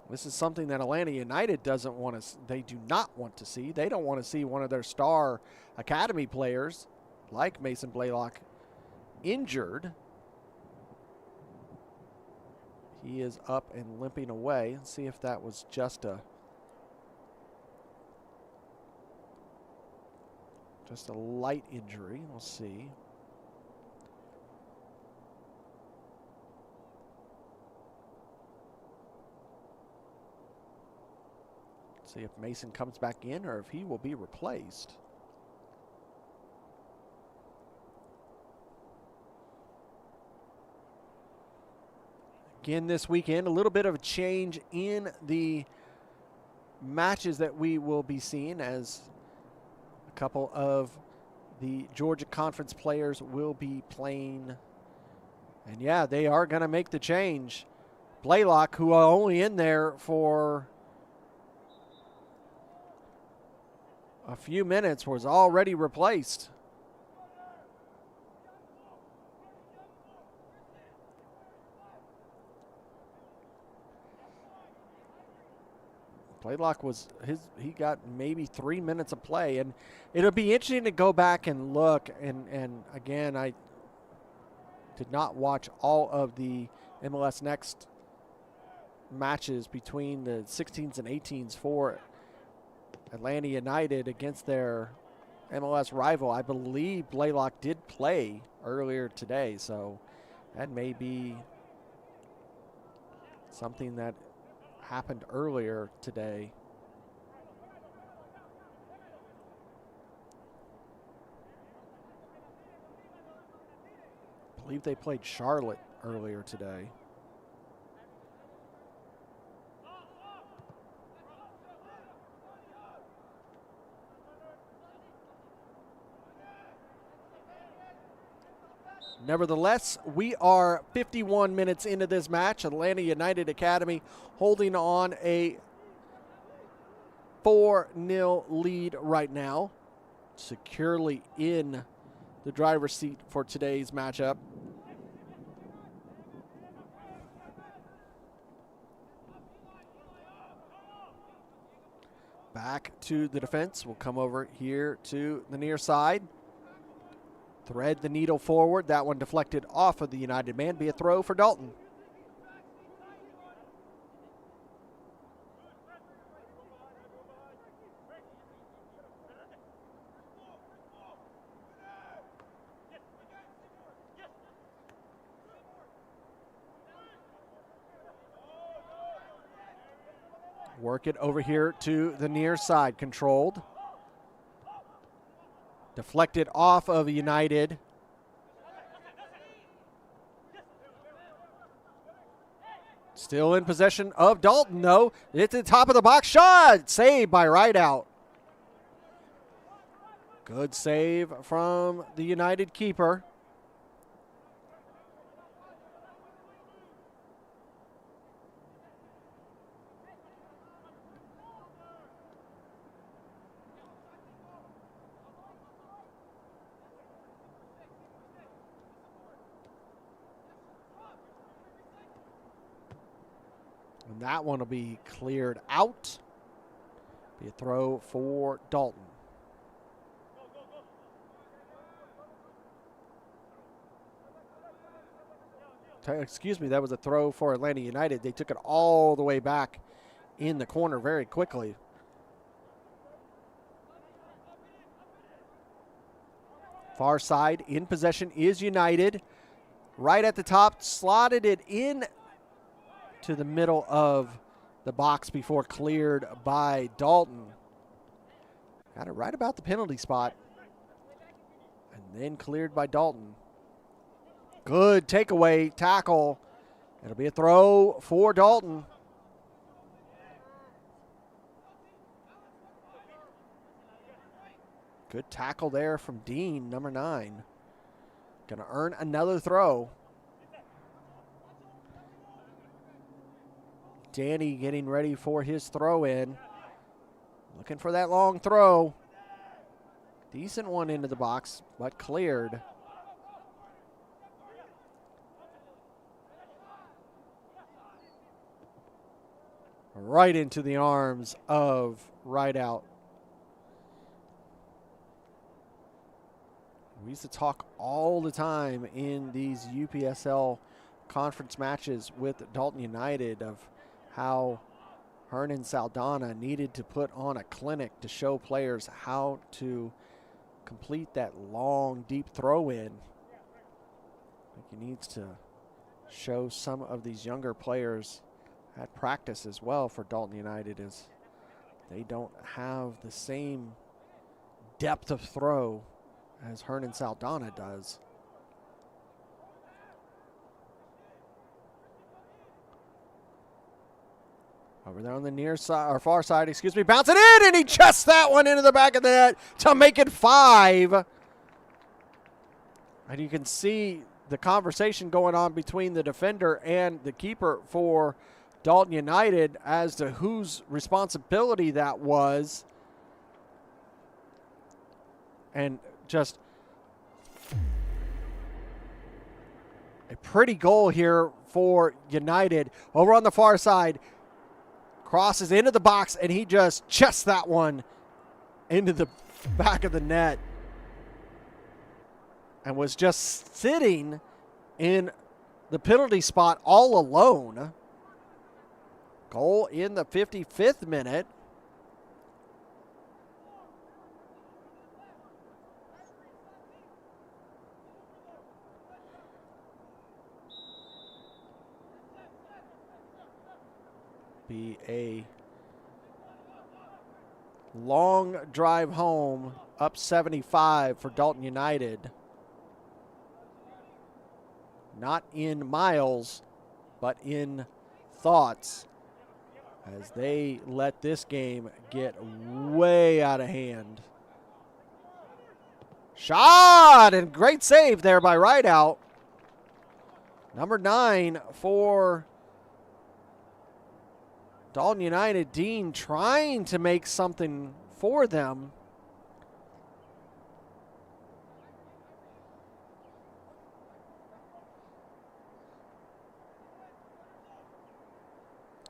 This is something that Atlanta United doesn't want to, they do not want to see. They don't want to see one of their star academy players like Mason Blaylock injured. He is up and limping away. Let's see if that was just a light injury. We'll see. See if Mason comes back in or if he will be replaced. Again, this weekend, a little bit of a change in the matches that we will be seeing, as a couple of the Georgia Conference players will be playing. And yeah, they are going to make the change. Blaylock, who are only in there for a few minutes, was already replaced. Blaylock was he got maybe 3 minutes of play, and it'll be interesting to go back and look. And again, I did not watch all of the MLS Next matches between the 16s and 18s for Atlanta United against their MLS rival. I believe Blaylock did play earlier today, so that may be something that happened earlier today. I believe they played Charlotte earlier today. Nevertheless, we are 51 minutes into this match. Atlanta United Academy holding on a 4-0 lead right now, securely in the driver's seat for today's matchup. Back to the defense. We'll come over here to the near side. Thread the needle forward. That one deflected off of the United man. Be a throw for Dalton. Work it over here to the near side. Controlled. Deflected off of United. Still in possession of Dalton, though. It's at the top of the box. Shot! Saved by Rideout. Good save from the United keeper. And that one will be cleared out. Be a throw for Dalton. Excuse me, that was a throw for Atlanta United. They took it all the way back in the corner very quickly. Far side in possession is United. Right at the top, slotted it in to the middle of the box before cleared by Dalton. Got it right about the penalty spot. And then cleared by Dalton. Good takeaway tackle. It'll be a throw for Dalton. Good tackle there from Dean, number 9. Going to earn another throw. Danny getting ready for his throw in. Looking for that long throw. Decent one into the box, but cleared. Right into the arms of Rideout. We used to talk all the time in these UPSL conference matches with Dalton United of how Hernan Saldana needed to put on a clinic to show players how to complete that long, deep throw in. I think he needs to show some of these younger players at practice as well for Dalton United, as they don't have the same depth of throw as Hernan Saldana does. Over there on the near side, or far side, excuse me, bouncing in, and he chests that one into the back of the net to make it 5. And you can see the conversation going on between the defender and the keeper for Dalton United as to whose responsibility that was. And just a pretty goal here for United. Over on the far side, crosses into the box, and he just chests that one into the back of the net and was just sitting in the penalty spot all alone. Goal in the 55th minute. Be a long drive home, up 75 for Dalton United. not in miles, but in thoughts, as they let this game get way out of hand. Shot, and great save there by Rideout. Number 9 for Dalton United, Dean, trying to make something for them.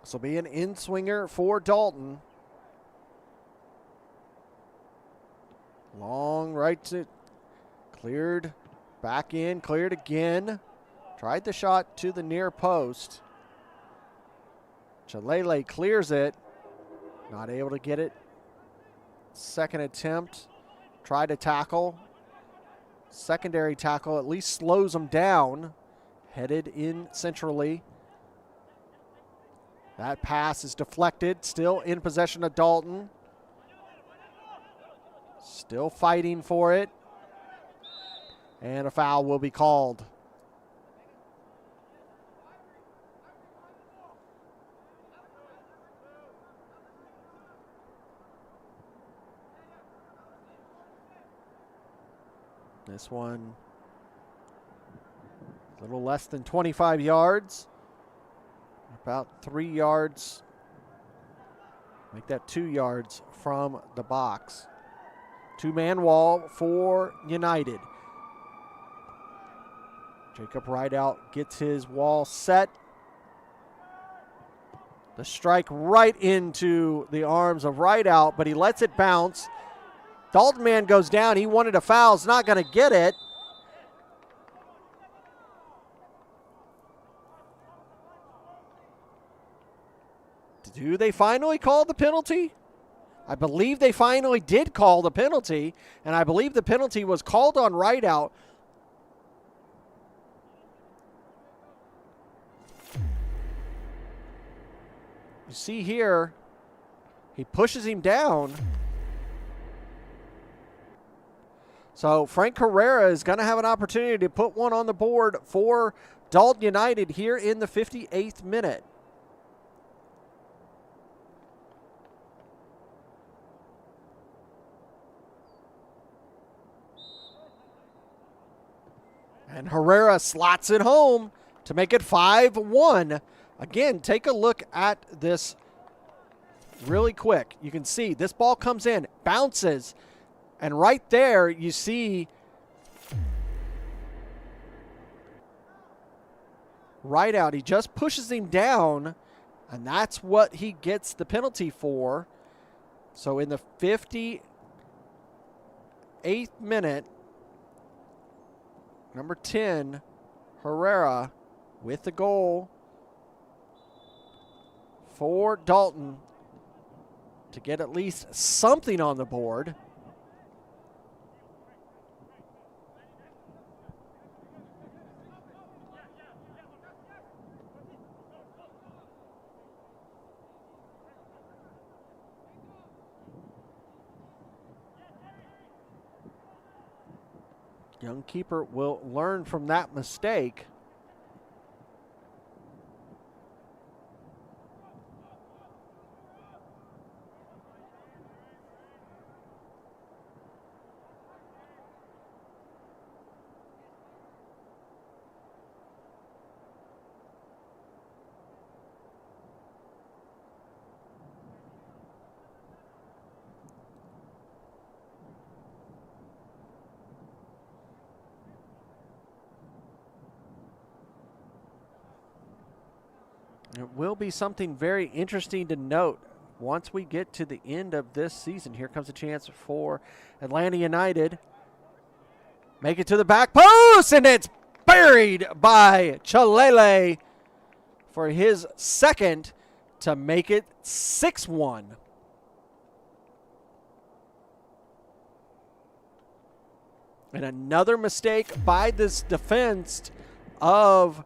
This will be an in-swinger for Dalton. Long right to cleared, back in, cleared again. Tried the shot to the near post. Chalele clears it. Not able to get it. Second attempt. Tried to tackle. Secondary tackle at least slows him down. Headed in centrally. That pass is deflected. Still in possession of Dalton. Still fighting for it. And a foul will be called. This one a little less than 25 yards. About 3 yards. Make that 2 yards from the box. Two-man wall for United. Jacob Rideout gets his wall set. The strike right into the arms of Rideout, but he lets it bounce. Dalton man goes down. He wanted a foul. He's not going to get it. Do they finally call the penalty? I believe they finally did call the penalty, and I believe the penalty was called on Rideout. You see here, he pushes him down. So Frank Herrera is going to have an opportunity to put one on the board for Dalton United here in the 58th minute. And Herrera slots it home to make it 5-1. Again, take a look at this really quick. You can see this ball comes in, bounces, and right there you see Rideout. He just pushes him down, and that's what he gets the penalty for. So in the 58th minute, number 10, Herrera with the goal for Dalton to get at least something on the board. Young keeper will learn from that mistake. It will be something very interesting to note once we get to the end of this season. Here comes a chance for Atlanta United. Make it to the back post, and it's buried by Chalele for his second to make it 6-1. And another mistake by this defense of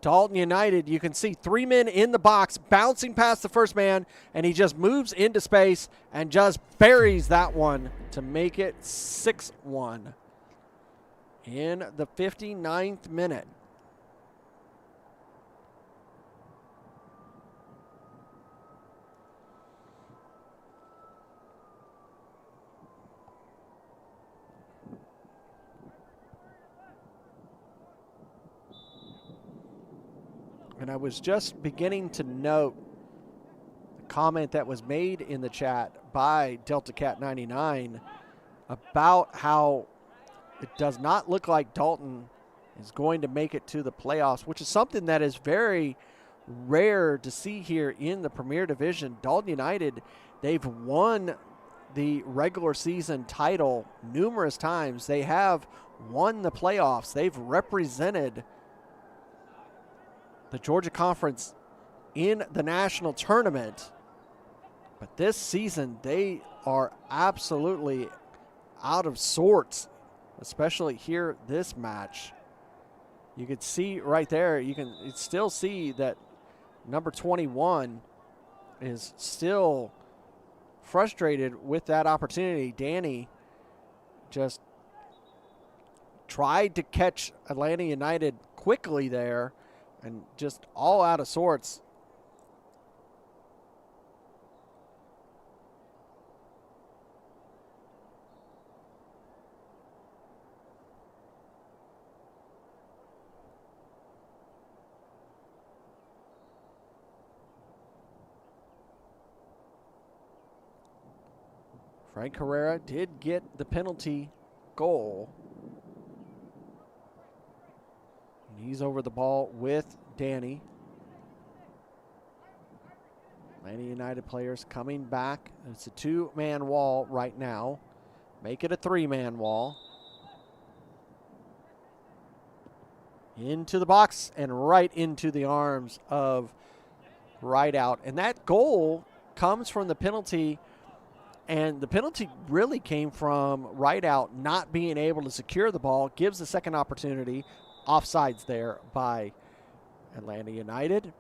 Dalton United. You can see 3 men in the box bouncing past the first man, and he just moves into space and just buries that one to make it 6-1. in the 59th minute. And I was just beginning to note the comment that was made in the chat by Delta Cat 99 about how it does not look like Dalton is going to make it to the playoffs, which is something that is very rare to see here in the Premier Division. Dalton United, they've won the regular season title numerous times. They have won the playoffs. They've represented the Georgia Conference in the national tournament. But this season, they are absolutely out of sorts, especially here this match. You could see right there, you can still see that number 21 is still frustrated with that opportunity. Danny just tried to catch Atlanta United quickly there and just all out of sorts. Frank Herrera did get the penalty goal. And he's over the ball with Danny. Atlanta United players coming back. It's a two-man wall right now. Make it a three-man wall. Into the box and right into the arms of Rideout. And that goal comes from the penalty. And the penalty really came from Rideout not being able to secure the ball. Gives the second opportunity. Offsides there by Atlanta United.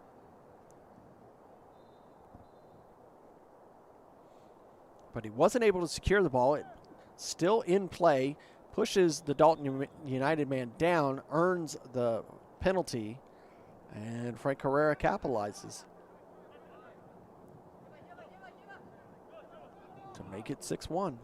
But he wasn't able to secure the ball. It still in play. Pushes the Dalton United man down. Earns the penalty. And Frank Herrera capitalizes to make it 6-1.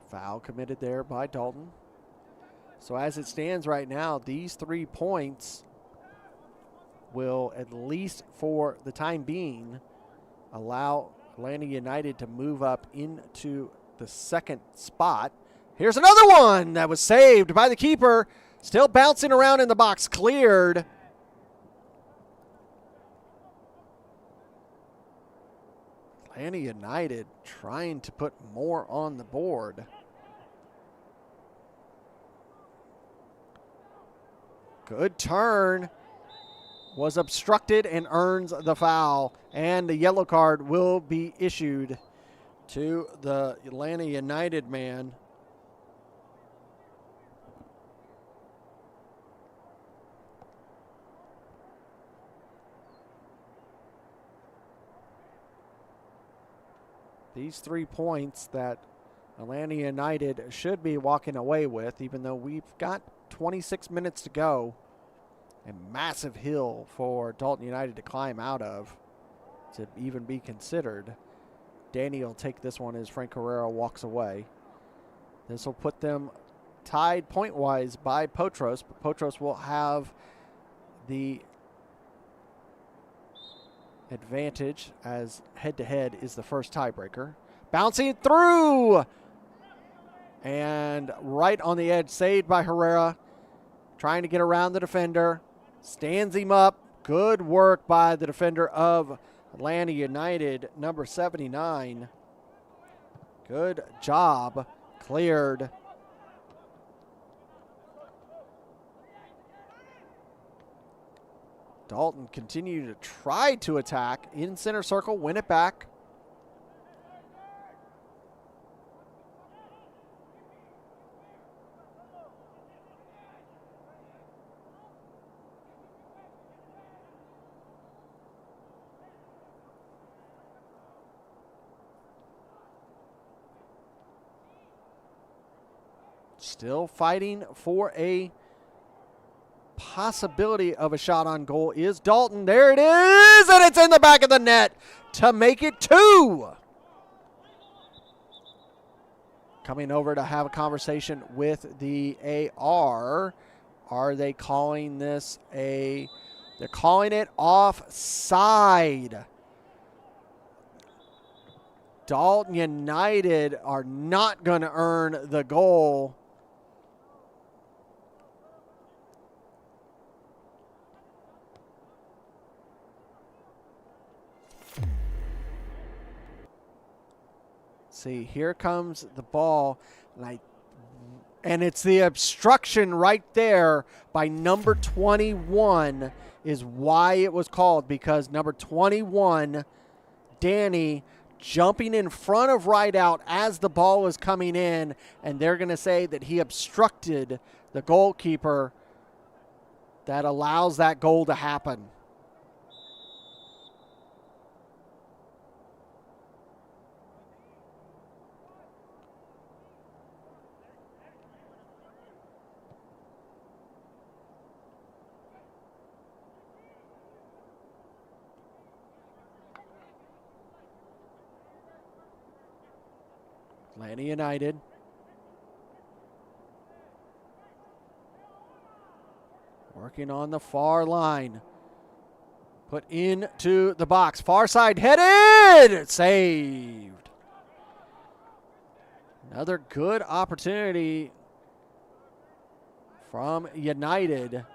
Foul committed there by Dalton. So as it stands right now, these 3 points will, at least for the time being, allow Atlanta United to move up into the second spot. Here's another one that was saved by the keeper. Still bouncing around in the box. Cleared. Atlanta United trying to put more on the board. Good turn. Was obstructed and earns the foul. And the yellow card will be issued to the Atlanta United man. These 3 points that Atlanta United should be walking away with, even though we've got 26 minutes to go. A massive hill for Dalton United to climb out of to even be considered. Danny will take this one as Frank Herrera walks away. This will put them tied point-wise by Potros, but Potros will have the advantage as head-to-head is the first tiebreaker. Bouncing through! And right on the edge, saved by Herrera. Trying to get around the defender. Stands him up. Good work by the defender of Atlanta United, number 79. Good job. Cleared. Dalton continued to try to attack in center circle, win it back. Still fighting for a possibility of a shot on goal is Dalton. There it is, and it's in the back of the net to make it 2. Coming over to have a conversation with the AR. Are they calling this they're calling it offside. Dalton United are not going to earn the goal. See, here comes the ball, and it's the obstruction right there by number 21 is why it was called, because number 21, Danny, jumping in front of Rideout as the ball was coming in, and they're going to say that he obstructed the goalkeeper that allows that goal to happen. Atlanta United. Working on the far line. Put into the box. Far side headed. Saved. Another good opportunity from United.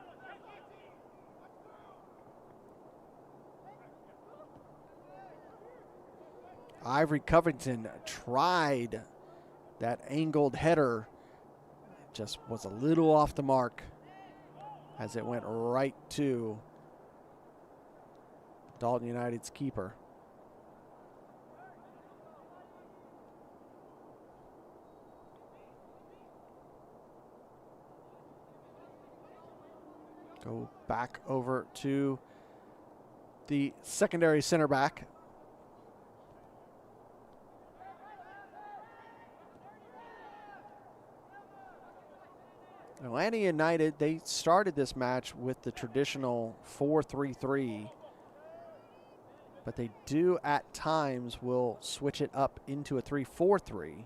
Ivory Covington tried that angled header. Just was a little off the mark as it went right to Dalton United's keeper. Go back over to the secondary center back. Atlanta United, they started this match with the traditional 4-3-3, but they do at times will switch it up into a 3-4-3.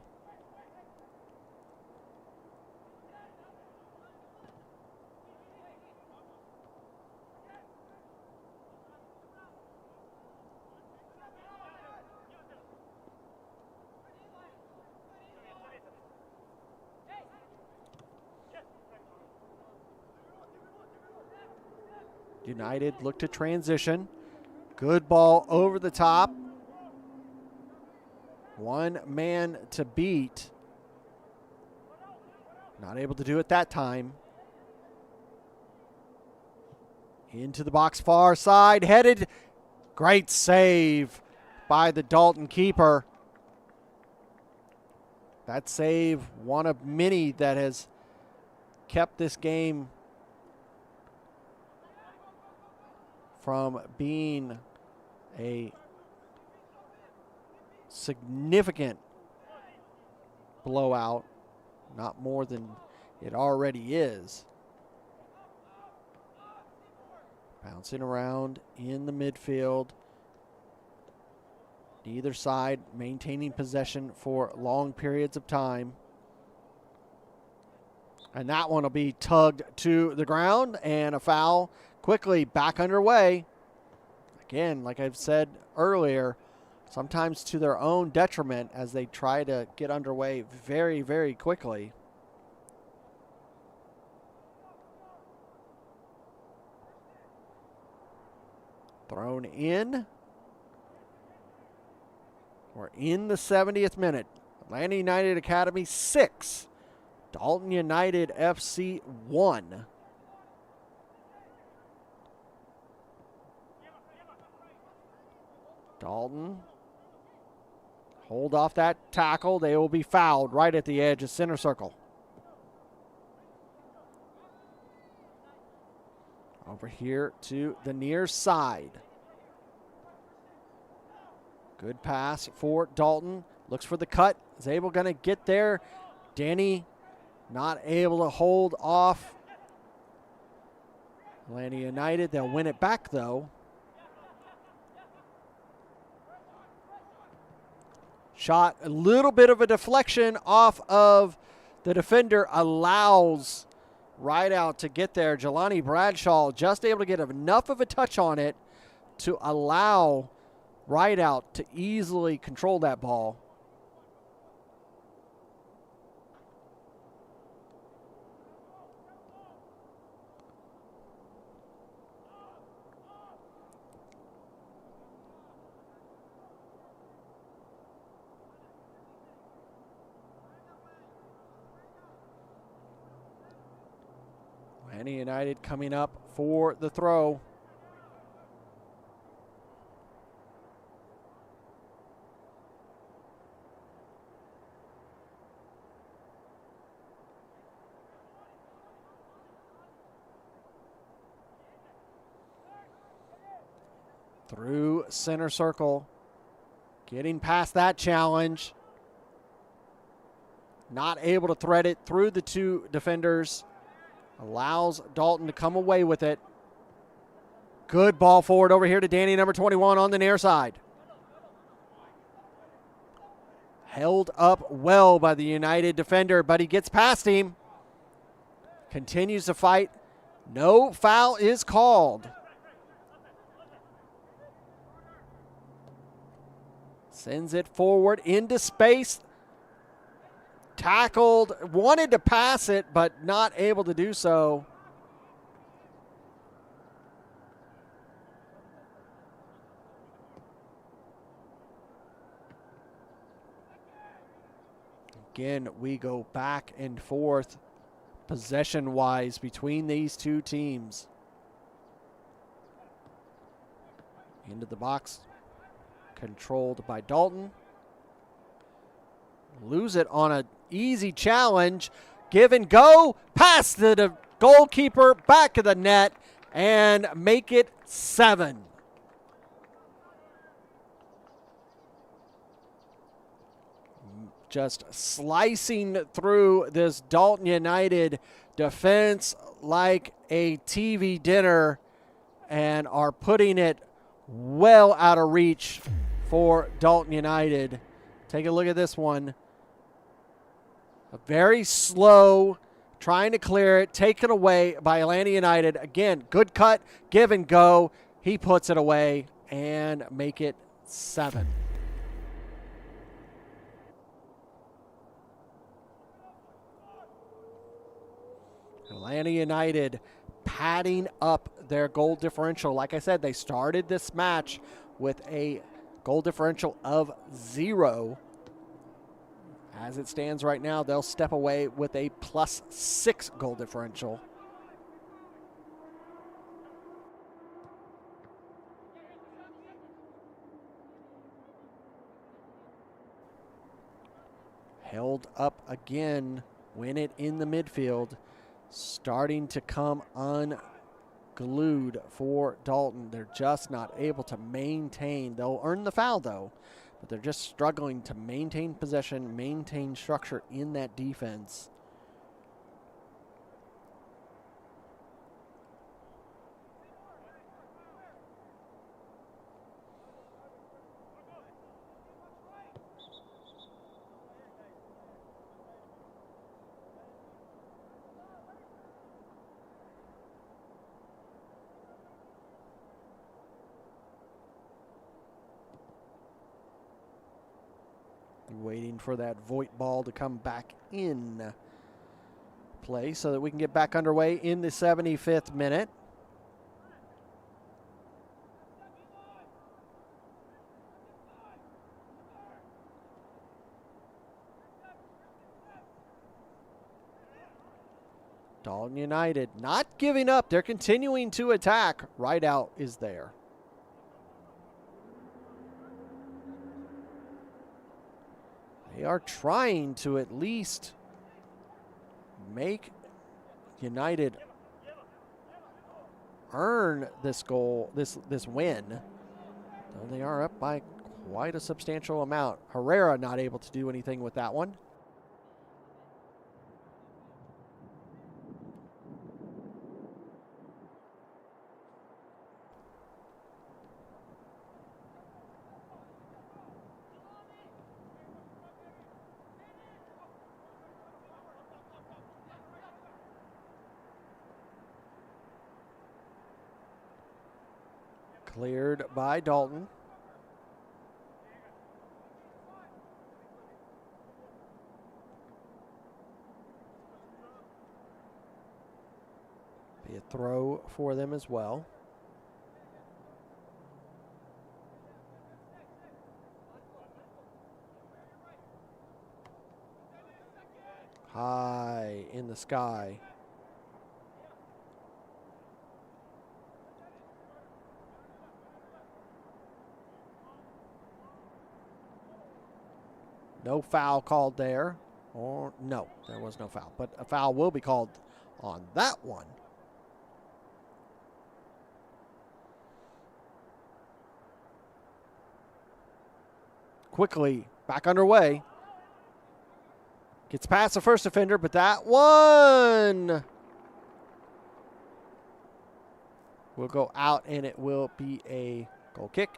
United look to transition. Good ball over the top. One man to beat. Not able to do it that time. Into the box far side. Headed. Great save by the Dalton keeper. That save, one of many that has kept this game from being a significant blowout, not more than it already is. Bouncing around in the midfield. Neither side maintaining possession for long periods of time. And that one will be tugged to the ground, and a foul quickly back underway. Again, like I've said earlier, sometimes to their own detriment as they try to get underway very, very quickly. Thrown in. We're in the 70th minute. Atlanta United Academy 6. Dalton United FC 1. Dalton, hold off that tackle. They will be fouled right at the edge of center circle. Over here to the near side. Good pass for Dalton. Looks for the cut. Is able going to get there. Danny not able to hold off Atlanta United. They'll win it back, though. Shot, a little bit of a deflection off of the defender, allows Rideout to get there. Jelani Bradshaw just able to get enough of a touch on it to allow Rideout to easily control that ball. Atlanta United coming up for the throw. Through center circle. Getting past that challenge. Not able to thread it through the two defenders. Allows Dalton to come away with it. Good ball forward over here to Danny, number 21 on the near side. Held up well by the United defender, but he gets past him. Continues to fight. No foul is called. Sends it forward into space. Tackled, wanted to pass it, but not able to do so. Again, we go back and forth possession-wise between these two teams. Into the box, controlled by Dalton. Lose it on an easy challenge. Give and go. Pass the goalkeeper back of the net and make it 7. Just slicing through this Dalton United defense like a TV dinner and are putting it well out of reach for Dalton United. Take a look at this one. Very slow, trying to clear it, taken away by Atlanta United. Again, good cut, give and go. He puts it away and make it 7. Atlanta United padding up their goal differential. Like I said, they started this match with a goal differential of 0. As it stands right now, they'll step away with a +6 goal differential. Held up again, win it in the midfield. Starting to come unglued for Dalton. They're just not able to maintain. They'll earn the foul, though. But they're just struggling to maintain possession, maintain structure in that defense. Waiting for that Voigt ball to come back in play so that we can get back underway in the 75th minute. Dalton United not giving up. They're continuing to attack. Rideout is there. They are trying to at least make United earn this goal, this win. Though they are up by quite a substantial amount. Herrera not able to do anything with that one. Cleared by Dalton. Be a throw for them as well. High in the sky. No foul called there. Or no, there was no foul. But a foul will be called on that one. Quickly back underway. Gets past the first defender, but that one will go out, and it will be a goal kick.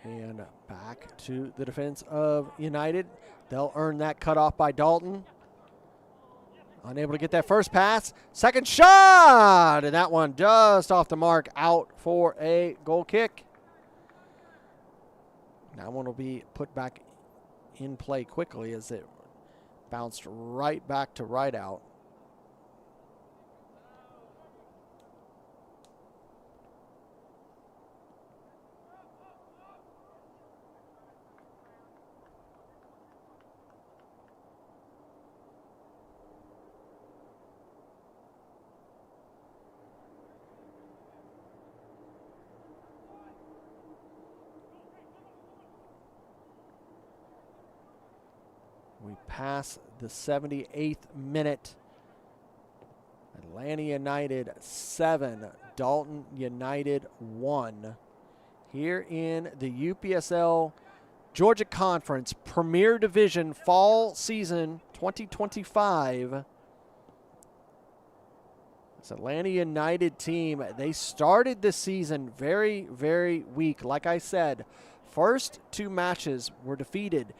And back to the defense of United. They'll earn that cutoff by Dalton. Unable to get that first pass. Second shot! And that one just off the mark, out for a goal kick. That one will be put back in play quickly as it bounced right back to right out. We pass the 78th minute. Atlanta United 7, Dalton United 1. Here in the UPSL Georgia Conference Premier Division Fall Season 2025. This Atlanta United team, they started this season very, very weak. Like I said, first two matches were defeated.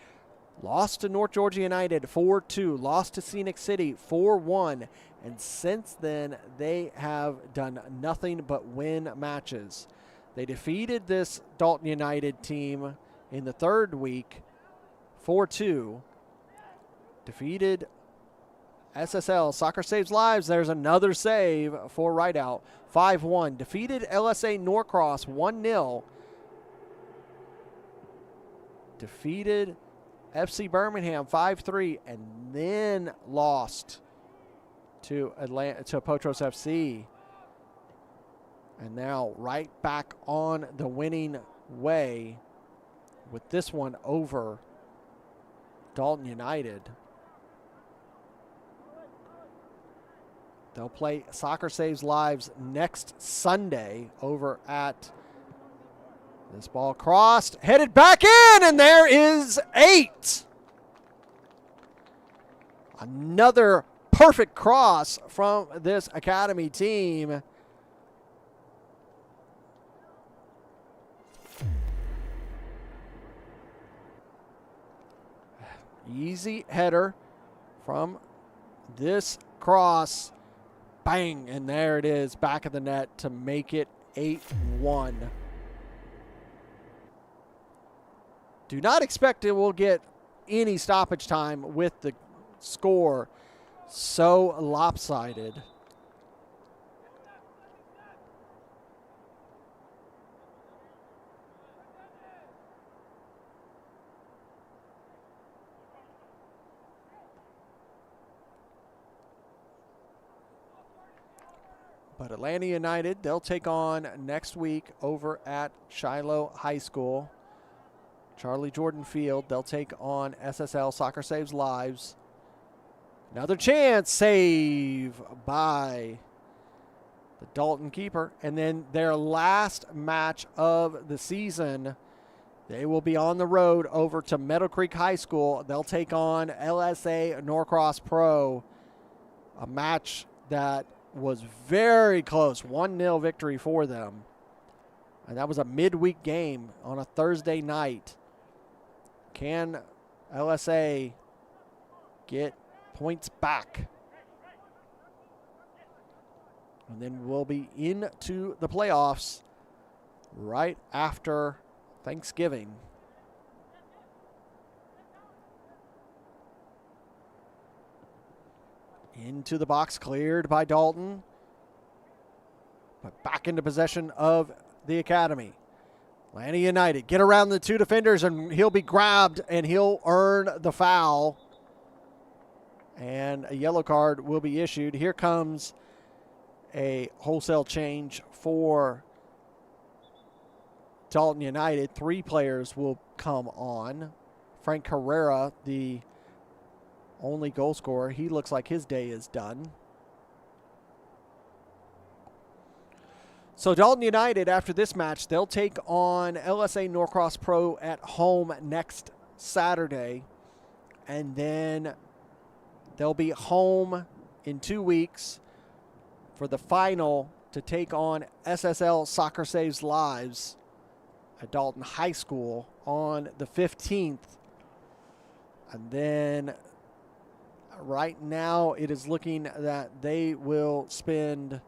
Lost to North Georgia United 4-2, lost to Scenic City 4-1, and since then they have done nothing but win matches. They defeated this Dalton United team in the third week 4-2, defeated SSL Soccer Saves Lives. There's another save for Rideout 5-1, defeated LSA Norcross 1-0, defeated FC Birmingham 5-3, and then lost to Potros FC. And now right back on the winning way with this one over Dalton United. They'll play Soccer Saves Lives next Sunday over at... This ball crossed, headed back in, and there is 8. Another perfect cross from this academy team. Easy header from this cross. Bang, and there it is, back of the net to make it 8-1. Do not expect it will get any stoppage time with the score so lopsided. But Atlanta United, they'll take on next week over at Shiloh High School. Charlie Jordan Field, they'll take on SSL Soccer Saves Lives. Another chance, save by the Dalton keeper. And then their last match of the season They will be on the road over to Meadow Creek High School. They'll take on LSA Norcross Pro, a match that was very close, 1-0 victory for them. And that was a midweek game on a Thursday night. Can LSA get points back? And then we'll be into the playoffs right after Thanksgiving. Into the box, cleared by Dalton. But back into possession of the Academy. Atlanta United get around the two defenders, and he'll be grabbed, and he'll earn the foul. And a yellow card will be issued. Here comes a wholesale change for Dalton United. 3 players will come on. Frank Herrera, the only goal scorer, he looks like his day is done. So Dalton United, after this match, they'll take on LSA Norcross Pro at home next Saturday. And then they'll be home in 2 weeks for the final to take on SSL Soccer Saves Lives at Dalton High School on the 15th. And then right now it is looking that they will spend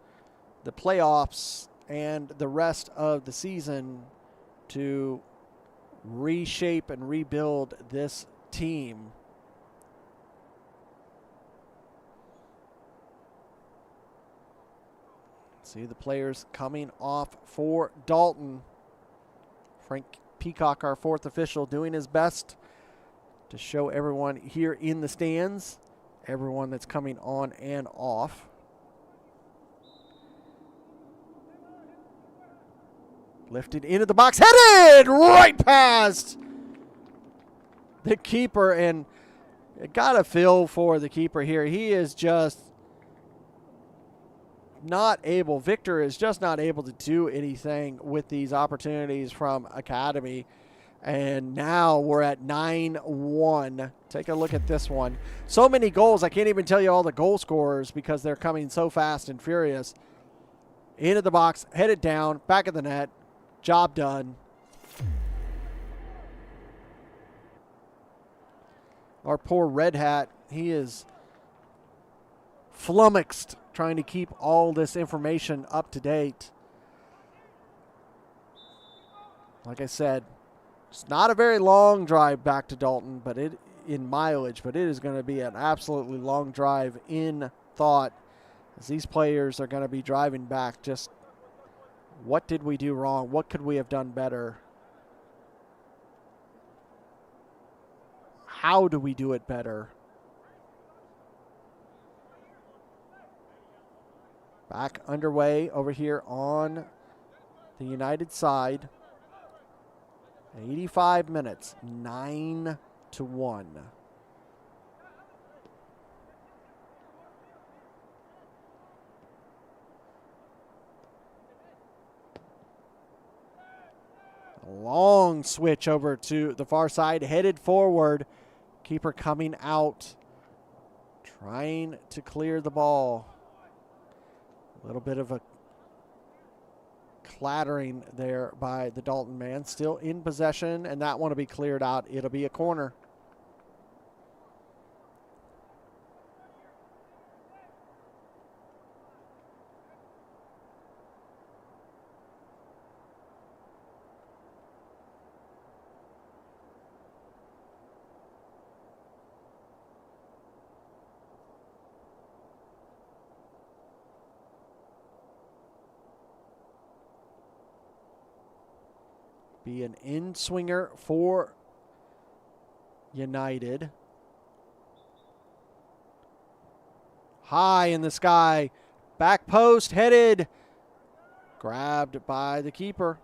the playoffs and the rest of the season to reshape and rebuild this team. See the players coming off for Dalton. Frank Peacock, our 4th official, doing his best to show everyone here in the stands, everyone that's coming on and off. Lifted into the box, headed right past the keeper, and it got a feel for the keeper here. He is just not able, Victor is just not able to do anything with these opportunities from Academy. And now we're at 9-1. Take a look at this one. So many goals, I can't even tell you all the goal scorers because they're coming so fast and furious. Into the box, headed down, back of the net. Job done. Our poor Red Hat, he is flummoxed trying to keep all this information up to date. Like I said, it's not a very long drive back to Dalton, but it in mileage, but it is going to be an absolutely long drive in thought, as these players are going to be driving back. Just what did we do wrong? What could we have done better? How do we do it better? Back underway over here on the United side. 85 minutes, 9-1. A long switch over to the far side, headed forward. Keeper coming out, trying to clear the ball. A little bit of a clattering there by the Dalton man. Still in possession, and that one will be cleared out. It'll be a corner. Be an in-swinger for United. High in the sky. Back post, headed. Grabbed by the keeper.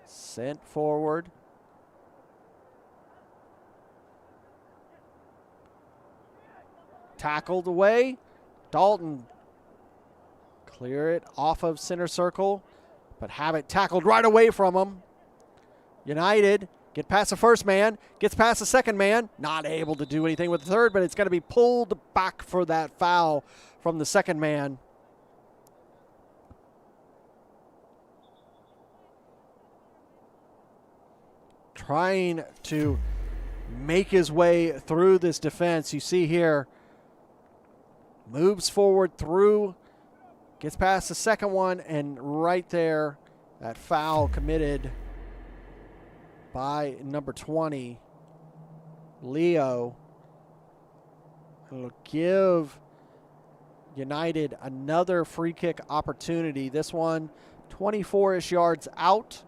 Sent forward. Tackled away. Dalton clear it off of center circle. but have it tackled right away from him. United get past the first man, gets past the second man, not able to do anything with the third, but it's going to be pulled back for that foul from the second man. Trying to make his way through this defense. You see here, moves forward through, gets past the second one, and right there, that foul committed by number 20, Leo. It'll give United another free kick opportunity. This one, 24-ish yards out.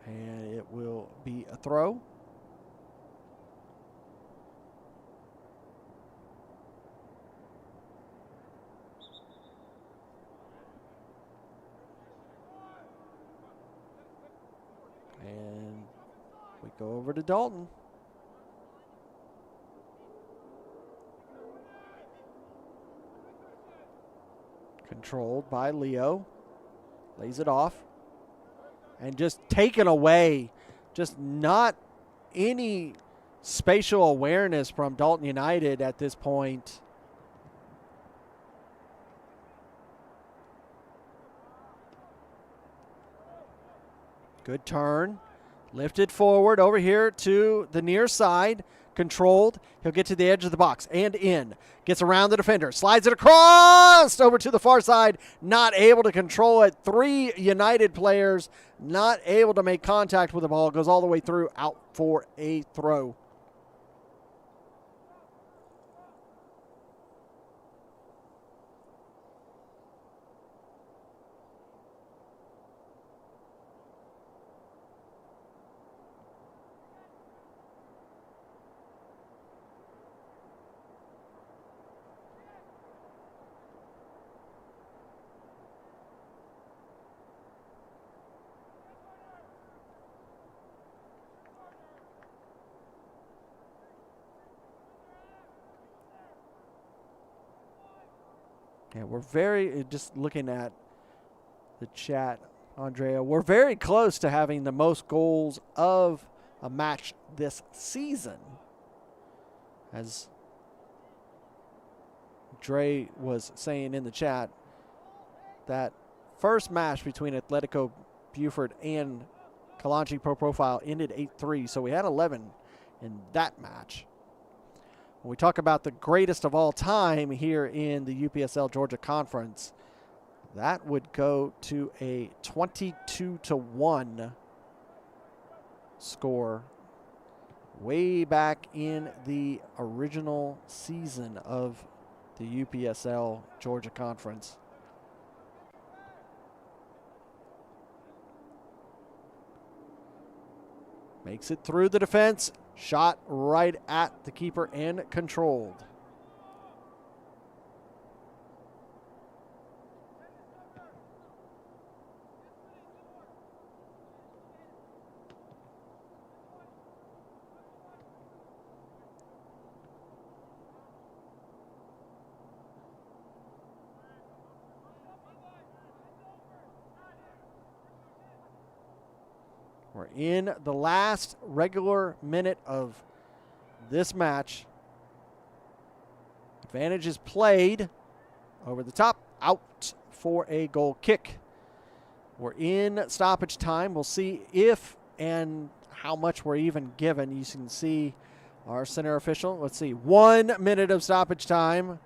And it will be a throw. And we go over to Dalton. Controlled by Leo. Lays it off. And just taken away. Just not any spatial awareness from Dalton United at this point. Good turn. Lifted forward over here to the near side. Controlled. He'll get to the edge of the box and in. Gets around the defender. Slides it across over to the far side. Not able to control it. 3 United players not able to make contact with the ball. Goes all the way through, out for a throw. Yeah, we're very, just looking at the chat, Andrea, we're very close to having the most goals of a match this season. As Dre was saying in the chat, that first match between Atletico Buford and Kalanchi Pro Profile ended 8-3, so we had 11 in that match. When we talk about the greatest of all time here in the UPSL Georgia Conference, that would go to a 22-1 score way back in the original season of the UPSL Georgia Conference. Makes it through the defense. Shot right at the keeper and controlled. We're in the last regular minute of this match. Advantage is played over the top, out for a goal kick. We're in stoppage time. We'll see if and how much we're even given. You can see our center official. Let's see, 1 minute of stoppage time.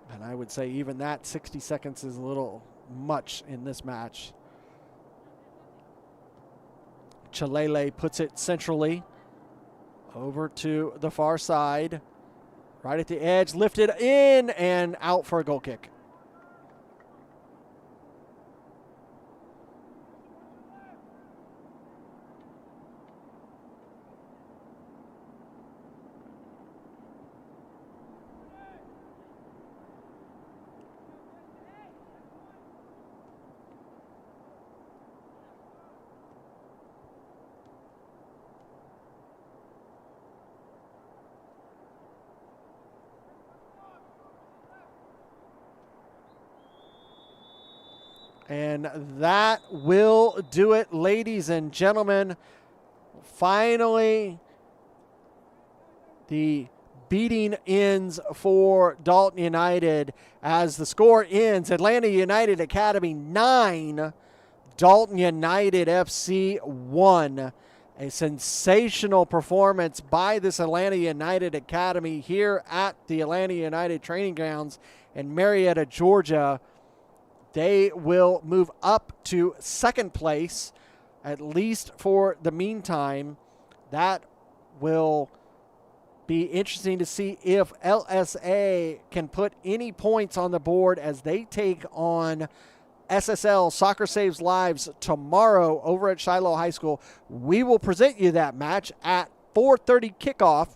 And I would say even that 60 seconds is a little much in this match. Chalele puts it centrally over to the far side. Right at the edge, lifted in and out for a goal kick. And that will do it, ladies and gentlemen. Finally, the beating ends for Dalton United as the score ends. Atlanta United Academy 9, Dalton United FC 1. A sensational performance by this Atlanta United Academy here at the Atlanta United Training Grounds in Marietta, Georgia. They will move up to second place, at least for the meantime. That will be interesting to see if LSA can put any points on the board as they take on SSL Soccer Saves Lives tomorrow over at Shiloh High School. We will present you that match at 4:30 kickoff.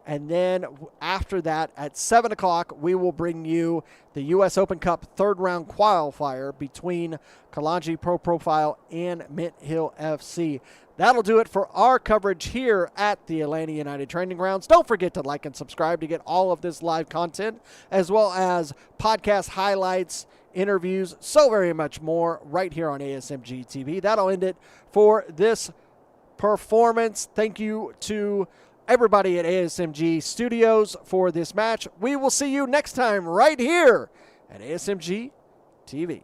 And then after that, at 7 o'clock, we will bring you the U.S. Open Cup third-round qualifier between Kalanji Pro Profile and Mint Hill FC. That'll do it for our coverage here at the Atlanta United Training Grounds. Don't forget to like and subscribe to get all of this live content, as well as podcast highlights, interviews, so very much more right here on ASMG TV. That'll end it for this performance. Thank you to everybody at ASMG Studios for this match. We will see you next time right here at ASMG TV.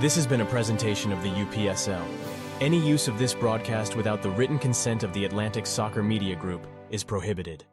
This has been a presentation of the UPSL. Any use of this broadcast without the written consent of the Atlantic Soccer Media Group is prohibited.